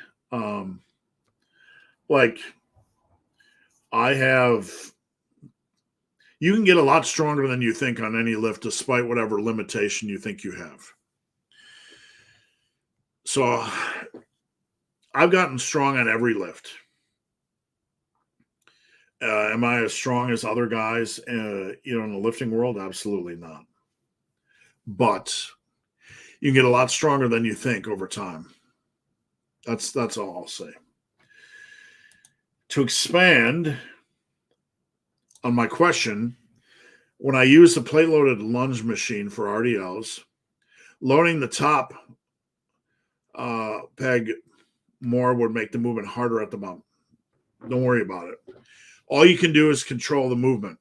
You can get a lot stronger than you think on any lift, despite whatever limitation you think you have. So I've gotten strong on every lift. Am I as strong as other guys, in the lifting world? Absolutely not. But you can get a lot stronger than you think over time. That's all I'll say. To expand on my question, when I use the plate-loaded lunge machine for RDLs, loading the top peg more would make the movement harder at the bottom. Don't worry about it. All you can do is control the movement.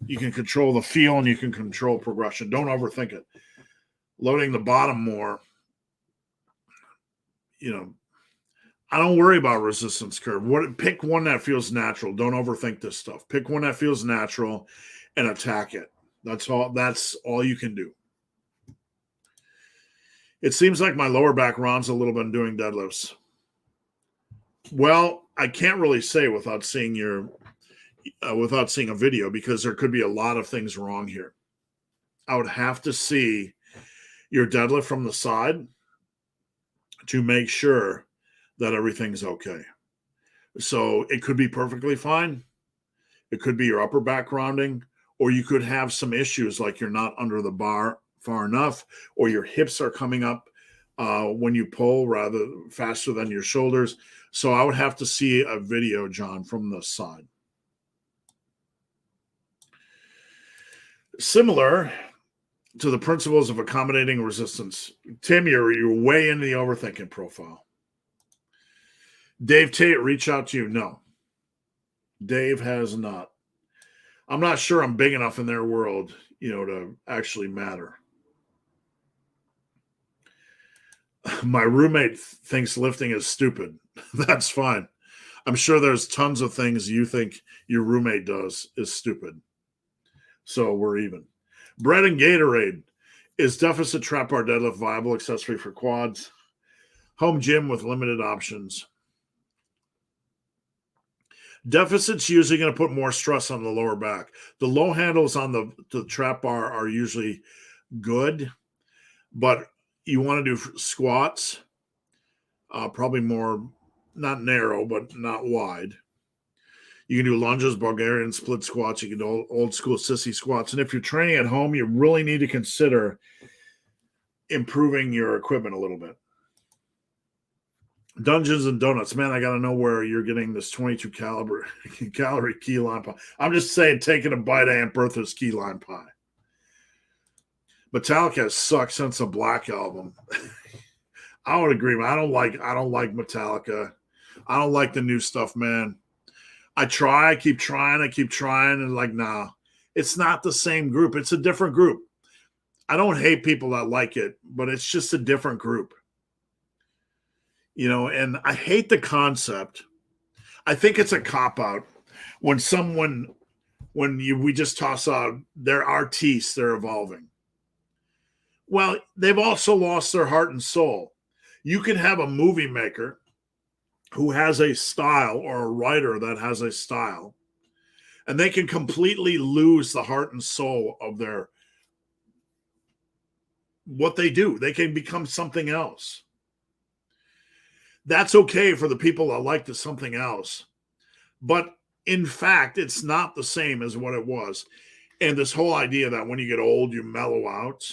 You can control the feel and you can control progression. Don't overthink it. Loading the bottom more I don't worry about resistance curve. Pick one that feels natural. Don't overthink this stuff. Pick one that feels natural and attack it. That's all you can do. It seems like my lower back ROM's a little bit doing deadlifts. Well, I can't really say without seeing a video, because there could be a lot of things wrong here. I would have to see your deadlift from the side to make sure that everything's okay. So it could be perfectly fine. It could be your upper back rounding, or you could have some issues like you're not under the bar far enough, or your hips are coming up when you pull rather faster than your shoulders. So I would have to see a video, John, from the side. Similar to the principles of accommodating resistance. Tim, you're way into the overthinking profile. Dave Tate, reach out to you. No, Dave has not. I'm not sure I'm big enough in their world, to actually matter. My roommate thinks lifting is stupid. That's fine. I'm sure there's tons of things you think your roommate does is stupid. So we're even. Bread and Gatorade. Is deficit trap bar deadlift viable accessory for quads? Home gym with limited options. Deficit's usually going to put more stress on the lower back. The low handles on the trap bar are usually good, but you want to do squats, probably more, not narrow, but not wide. You can do lunges, Bulgarian split squats. You can do old school sissy squats. And if you're training at home, you really need to consider improving your equipment a little bit. Dungeons and Donuts. Man, I got to know where you're getting this 22 calorie key lime pie. I'm just saying, taking a bite of Aunt Bertha's key lime pie. Metallica has sucked since the Black Album. I would agree, man. I don't like Metallica. I don't like the new stuff, man. I keep trying, and nah. It's not the same group. It's a different group. I don't hate people that like it, but it's just a different group. And I hate the concept. I think it's a cop-out when we just toss out, they're artistes, they're evolving. Well, they've also lost their heart and soul. You can have a movie maker who has a style, or a writer that has a style, and they can completely lose the heart and soul of what they do. They can become something else. That's okay for the people that like the something else. But in fact, it's not the same as what it was. And this whole idea that when you get old, you mellow out.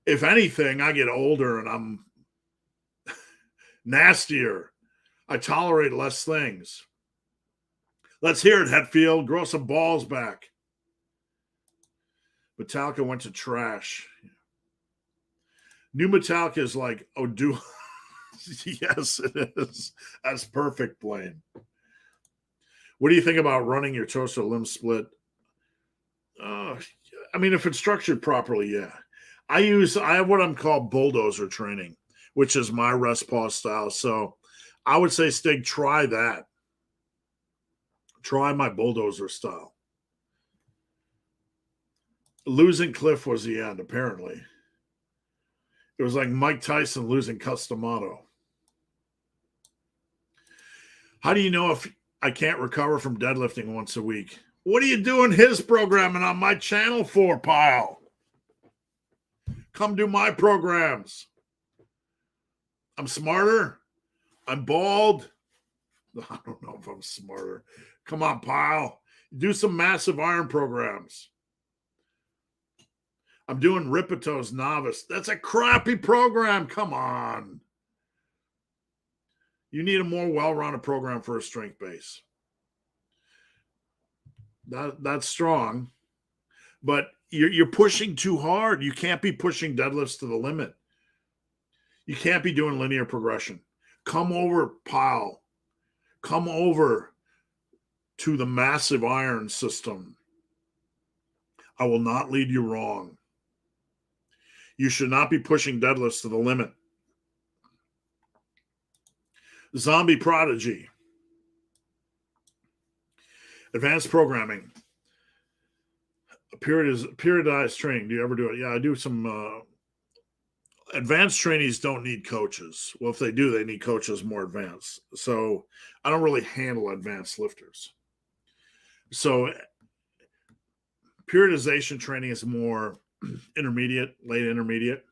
If anything, I get older and I'm nastier. I tolerate less things. Let's hear it, Hetfield. Grow some balls back. Metallica went to trash. New Metallica is like, oh, do... Yes, it is. That's perfect, Blaine. What do you think about running your torso limb split? If it's structured properly, yeah. I have what I'm called bulldozer training, which is my rest pause style. So I would say, Stig, try that. Try my bulldozer style. Losing Cliff was the end, apparently. It was like Mike Tyson losing Customato. How do you know if I can't recover from deadlifting once a week? What are you doing his programming on my channel for, pile? Come do my programs. I'm smarter. I'm bald. I don't know if I'm smarter. Come on, pile. Do some massive iron programs. I'm doing Ripeto's Novice. That's a crappy program. Come on. You need a more well-rounded program for a strength base. That's strong. But you're pushing too hard. You can't be pushing deadlifts to the limit. You can't be doing linear progression. Come over, pile. Come over to the massive iron system. I will not lead you wrong. You should not be pushing deadlifts to the limit. Zombie Prodigy. Advanced programming. Periodized training. Do you ever do it? Yeah, I do some. Advanced trainees don't need coaches. Well, if they do, they need coaches more advanced. So I don't really handle advanced lifters. So periodization training is more intermediate, late intermediate.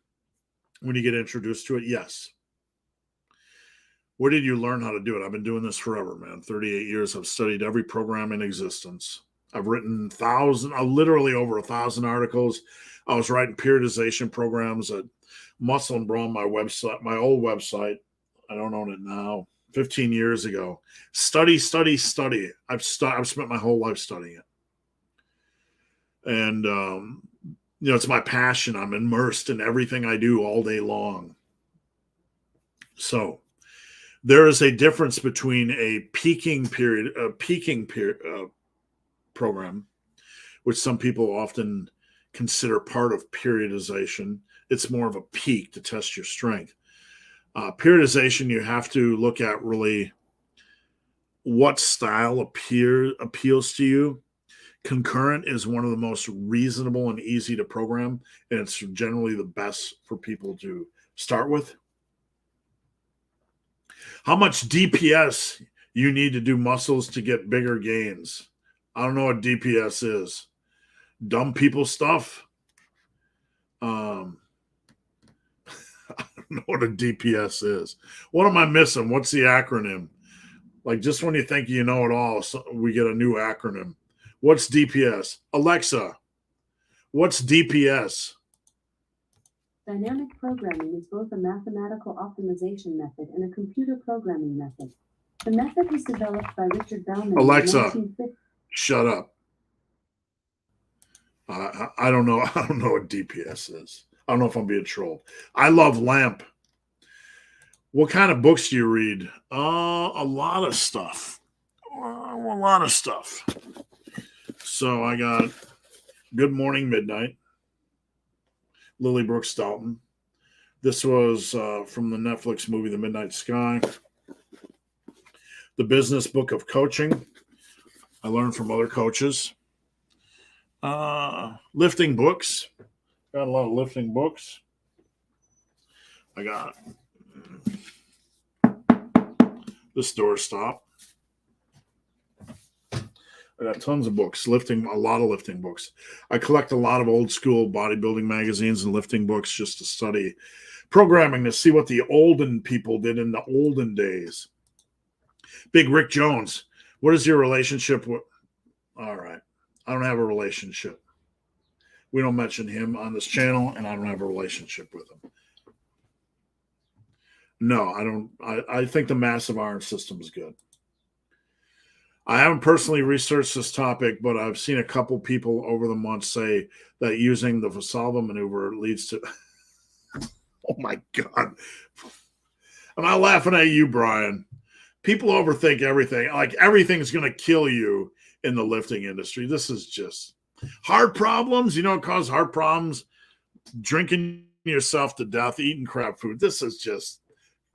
When you get introduced to it, yes. Where did you learn how to do it? I've been doing this forever, man. 38 years. I've studied every program in existence. I've written literally over 1,000 articles. I was writing periodization programs at Muscle and Brawn, my website, my old website. I don't own it now. 15 years ago. Study. I've spent my whole life studying it. And, it's my passion. I'm immersed in everything I do all day long. So there is a difference between a peaking program, which some people often consider part of periodization. It's more of a peak to test your strength. Periodization, you have to look at really what style appeals to you. Concurrent is one of the most reasonable and easy to program, and it's generally the best for people to start with. How much DPS you need to do muscles to get bigger gains? I don't know what DPS is. Dumb people stuff. I don't know what a DPS is. What am I missing? What's the acronym? Like, just when you think you know it all, we get a new acronym. What's DPS? Alexa, what's DPS? Dynamic programming is both a mathematical optimization method and a computer programming method. The method was developed by Richard Bellman. Alexa, shut up. I don't know. I don't know what DPS is. I don't know if I'm being trolled. I love LAMP. What kind of books do you read? A lot of stuff. So I got Good Morning Midnight, Lily Brooks Dalton. This was from the Netflix movie The Midnight Sky. The Business Book of Coaching. I learned from other coaches. Lifting books. Got a lot of lifting books. I got this doorstop. I got tons of books, a lot of lifting books. I collect a lot of old school bodybuilding magazines and lifting books just to study programming, to see what the olden people did in the olden days. Big Rick Jones, what is your relationship with? All right. I don't have a relationship. We don't mention him on this channel, and I don't have a relationship with him. No, I don't. I think the massive iron system is good. I haven't personally researched this topic, but I've seen a couple people over the months say that using the Valsalva maneuver leads to... Oh, my God. I'm not laughing at you, Brian. People overthink everything. Like, everything's going to kill you in the lifting industry. This is just... Heart problems, what causes heart problems? Drinking yourself to death, eating crap food. This is just...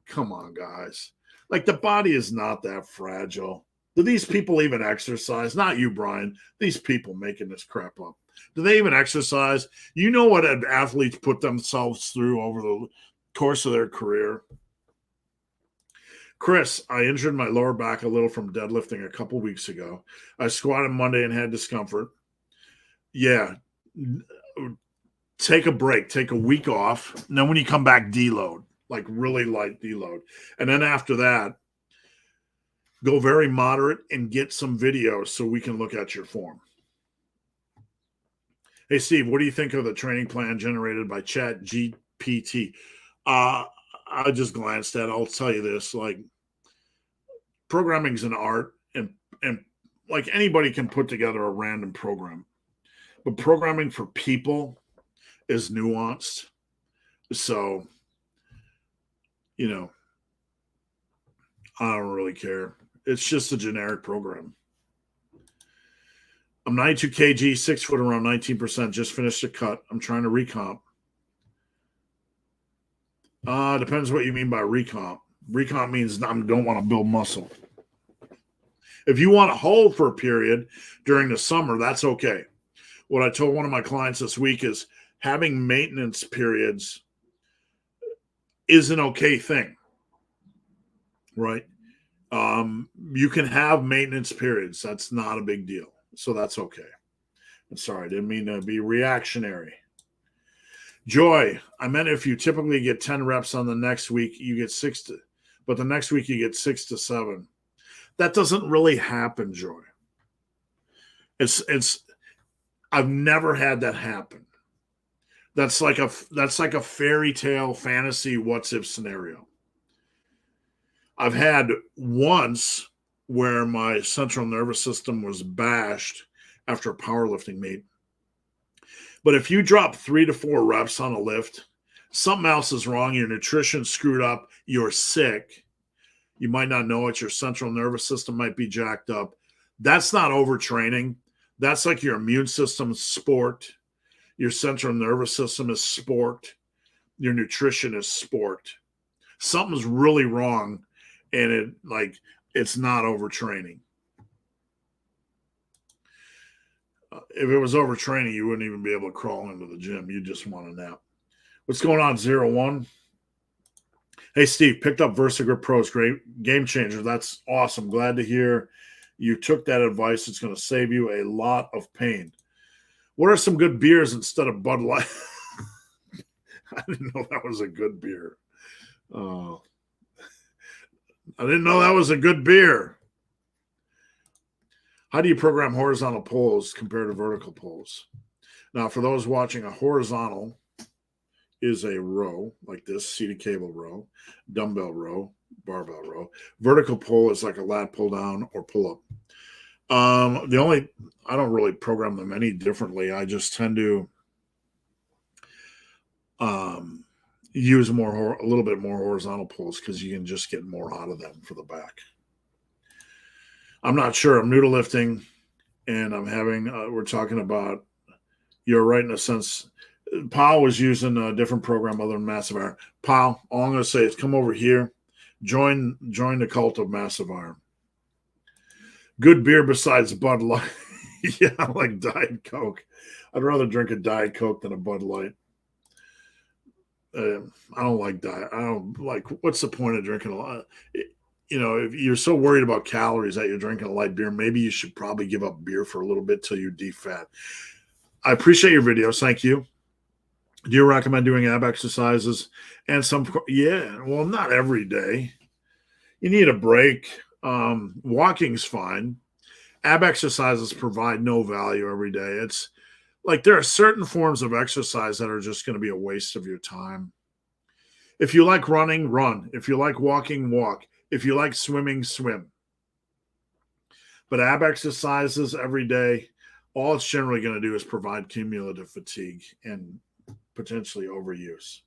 Come on, guys. Like, the body is not that fragile. Do these people even exercise? Not you, Brian. These people making this crap up. Do they even exercise? You know what athletes put themselves through over the course of their career. Chris, I injured my lower back a little from deadlifting a couple weeks ago. I squatted Monday and had discomfort. Yeah. Take a break. Take a week off. And then when you come back, deload. Like really light deload. And then after that, go very moderate and get some videos so we can look at your form. Hey, Steve, what do you think of the training plan generated by Chat GPT? I just glanced at it. I'll tell you this, like, programming is an art, and like anybody can put together a random program. But programming for people is nuanced. So, I don't really care. It's just a generic program. I'm 92 kg, 6 foot, around 19%. Just finished a cut. I'm trying to recomp. Depends what you mean by recomp. Recomp means I don't want to build muscle. If you want to hold for a period during the summer, that's okay. What I told one of my clients this week is having maintenance periods is an okay thing, right? You can have maintenance periods. That's not a big deal. So that's okay. I'm sorry, I didn't mean to be reactionary. Joy, I meant if you typically get 10 reps on the next week, you get but the next week you get 6 to 7. That doesn't really happen, Joy. I've never had that happen. That's like a fairy tale fantasy what's if scenario. I've had once where my central nervous system was bashed after a powerlifting meet. But if you drop 3 to 4 reps on a lift, something else is wrong. Your nutrition screwed up. You're sick. You might not know it. Your central nervous system might be jacked up. That's not overtraining. That's like your immune system sport. Your central nervous system is sport. Your nutrition is sport. Something's really wrong, and it's not overtraining. If it was overtraining, you wouldn't even be able to crawl into the gym. You just want a nap. What's going on, 01? Hey, Steve, picked up VersaGrip Pros. Great game changer. That's awesome. Glad to hear you took that advice. It's going to save you a lot of pain. What are some good beers instead of Bud Light? I didn't know that was a good beer. I didn't know that was a good beer. How do you program horizontal pulls compared to vertical pulls? Now, for those watching, a horizontal is a row like this, seated cable row, dumbbell row, barbell row. Vertical pull is like a lat pull down or pull up. I don't really program them any differently. I just tend to use a little bit more horizontal pulls because you can just get more out of them for the back. I'm not sure. I'm new to lifting, and I'm having, we're talking about, you're right in a sense. Powell was using a different program other than Massive Iron. Powell, all I'm going to say is come over here, join the cult of Massive Iron. Good beer besides Bud Light. Yeah, I like Diet Coke. I'd rather drink a Diet Coke than a Bud Light. I don't like diet. I don't like, what's the point of drinking a lot? If you're so worried about calories that you're drinking a light beer, maybe you should probably give up beer for a little bit till you defat. I appreciate your videos. Thank you. Do you recommend doing ab exercises? And well, not every day. You need a break. Walking's fine. Ab exercises provide no value every day. It's like there are certain forms of exercise that are just going to be a waste of your time. If you like running, run. If you like walking, walk. If you like swimming, swim. But ab exercises every day, all it's generally going to do is provide cumulative fatigue and potentially overuse.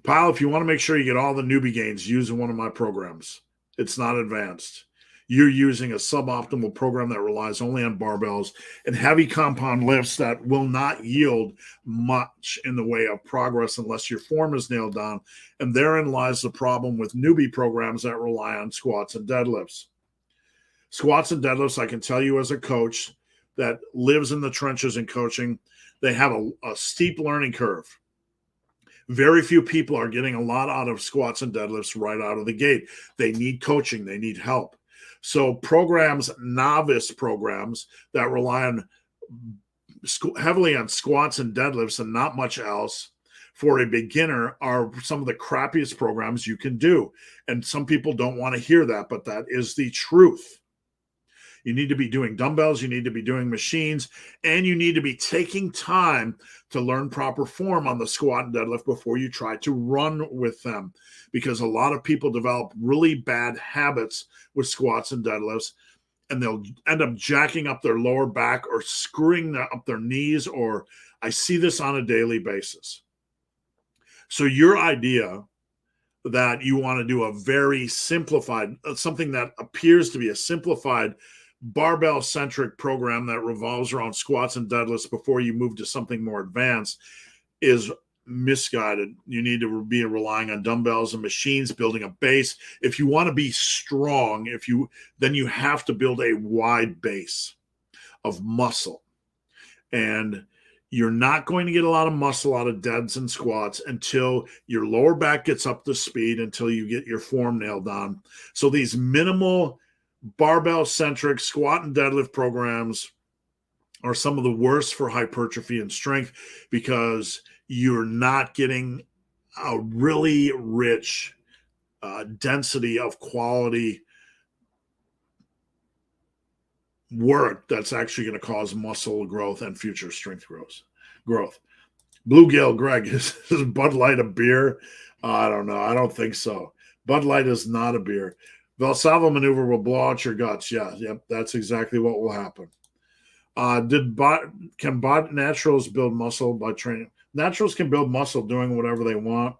Pyle, if you want to make sure you get all the newbie gains, use one of my programs. It's not advanced. You're using a suboptimal program that relies only on barbells and heavy compound lifts that will not yield much in the way of progress unless your form is nailed down. And therein lies the problem with newbie programs that rely on squats and deadlifts. Squats and deadlifts, I can tell you as a coach that lives in the trenches in coaching, they have a steep learning curve. Very few people are getting a lot out of squats and deadlifts right out of the gate. They need coaching. They need help. So programs, novice programs that rely on heavily on squats and deadlifts and not much else for a beginner are some of the crappiest programs you can do. And some people don't want to hear that, but that is the truth. You need to be doing dumbbells, you need to be doing machines, and you need to be taking time to learn proper form on the squat and deadlift before you try to run with them. Because a lot of people develop really bad habits with squats and deadlifts, and they'll end up jacking up their lower back or screwing up their knees, or I see this on a daily basis. So your idea that you want to do a very simplified, something that appears to be a simplified barbell-centric program that revolves around squats and deadlifts before you move to something more advanced is misguided. You need to be relying on dumbbells and machines, building a base. If you want to be strong, then you have to build a wide base of muscle. And you're not going to get a lot of muscle out of deads and squats until your lower back gets up to speed, until you get your form nailed on. So these minimal barbell-centric squat and deadlift programs are some of the worst for hypertrophy and strength, because you're not getting a really rich density of quality work that's actually going to cause muscle growth and future strength growth. Bluegill Greg, is Bud Light a beer? I don't know. I don't think so. Bud Light is not a beer. Valsalva maneuver will blow out your guts. Yeah, yep, that's exactly what will happen. Can naturals build muscle by training? Naturals can build muscle doing whatever they want,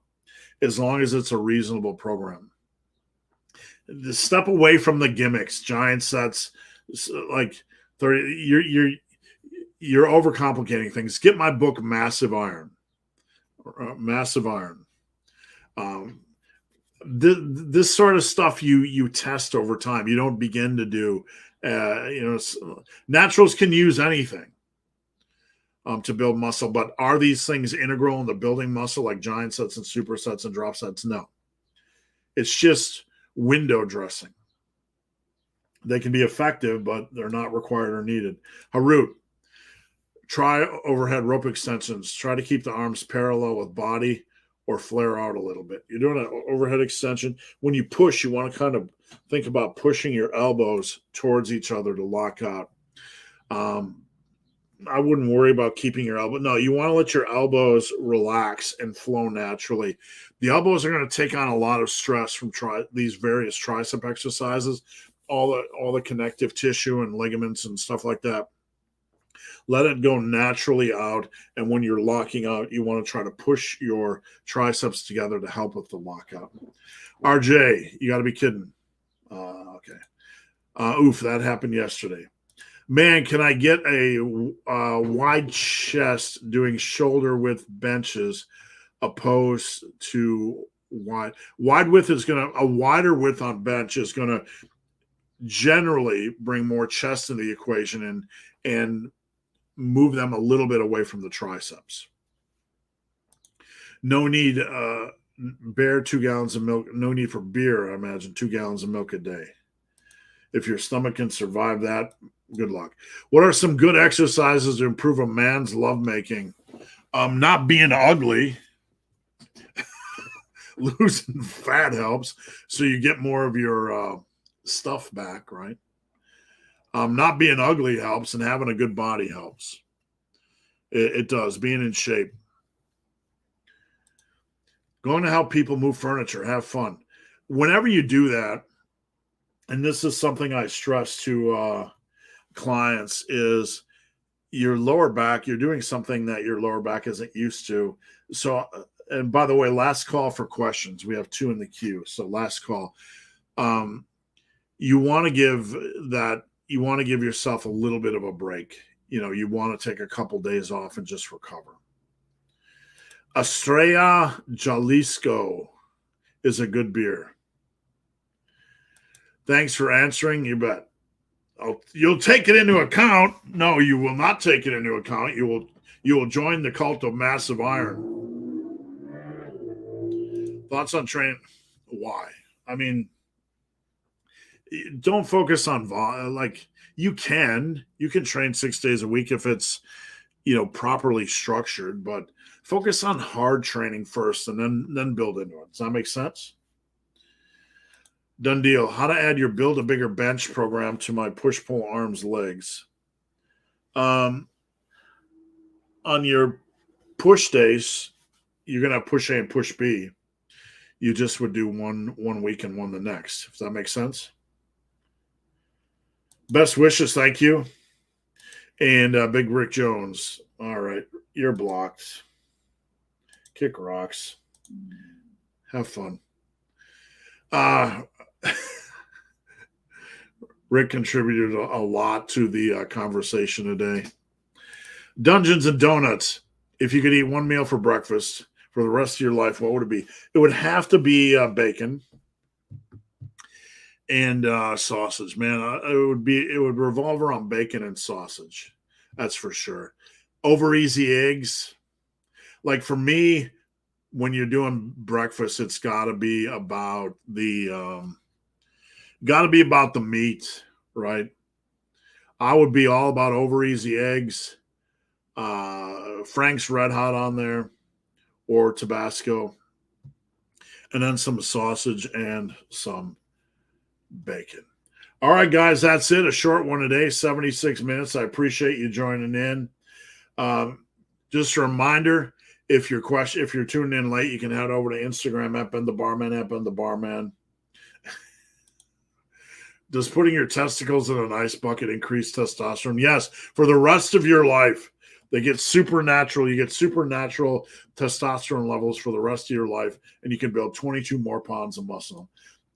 as long as it's a reasonable program. Step away from the gimmicks, giant sets, like 30. You're overcomplicating things. Get my book, Massive Iron. This sort of stuff you test over time. You don't begin to do. Naturals can use anything to build muscle, but are these things integral in the building muscle, like giant sets and supersets and drop sets? No. It's just window dressing. They can be effective, but they're not required or needed. Harut, try overhead rope extensions. Try to keep the arms parallel with body or flare out a little bit. You're doing an overhead extension. When you push, you want to kind of think about pushing your elbows towards each other to lock out. I wouldn't worry about keeping your elbow. No, you want to let your elbows relax and flow naturally. The elbows are going to take on a lot of stress from these various tricep exercises, all the connective tissue and ligaments and stuff like that. Let it go naturally out. And when you're locking out, you want to try to push your triceps together to help with the lockout. RJ, you got to be kidding. Okay. Oof, that happened yesterday. Man, can I get a wide chest doing shoulder width benches opposed to wide? Wide width is a wider width on bench is going to generally bring more chest into the equation and move them a little bit away from the triceps. No need, bear 2 gallons of milk. No need for beer, I imagine, 2 gallons of milk a day. If your stomach can survive that, good luck. What are some good exercises to improve a man's lovemaking? Not being ugly. Losing fat helps, so you get more of your stuff back, right? Not being ugly helps, and having a good body helps. It does. Being in shape. Going to help people move furniture, have fun. Whenever you do that, and this is something I stress to clients, is your lower back, you're doing something that your lower back isn't used to. So, and by the way, last call for questions. We have 2 in the queue. So last call. You want to give yourself a little bit of a break. You want to take a couple days off and just recover. Estrella Jalisco is a good beer. Thanks for answering. You bet. You'll take it into account. No, you will not take it into account. You will join the cult of Massive Iron. Thoughts on training? Why? I mean, don't focus on you can train 6 days a week if it's properly structured, but focus on hard training first and then build into it. Does that make sense? Done deal. How to add your build a bigger bench program to my push-pull arms legs. On your push days, you're going to have push A and push B. You just would do one week and one the next. Does that make sense? Best wishes, thank you. And Big Rick Jones. All right, you're blocked. Kick rocks. Have fun. Rick contributed a lot to the conversation today. Dungeons and Donuts. If you could eat one meal for breakfast, for the rest of your life, what would it be? It would have to be bacon and sausage, man. It would revolve around bacon and sausage. That's for sure. Over easy eggs. Like for me, when you're doing breakfast, it's got to be about the meat, right? I would be all about over easy eggs, Frank's Red Hot on there, or Tabasco, and then some sausage and some bacon. All right, guys, that's it. A short one today, 76 minutes. I appreciate you joining in. Just a reminder, if you're tuning in late, you can head over to Instagram at Ben the Barman. Does putting your testicles in an ice bucket increase testosterone? Yes, for the rest of your life. They get supernatural. You get supernatural testosterone levels for the rest of your life, and you can build 22 more pounds of muscle.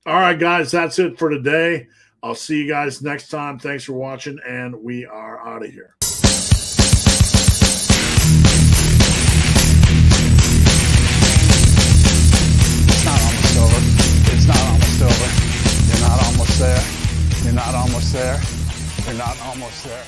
All right, guys, that's it for today. I'll see you guys next time. Thanks for watching, and we are out of here. It's not almost over. It's not almost over. You're not almost there. You're not almost there. You're not almost there.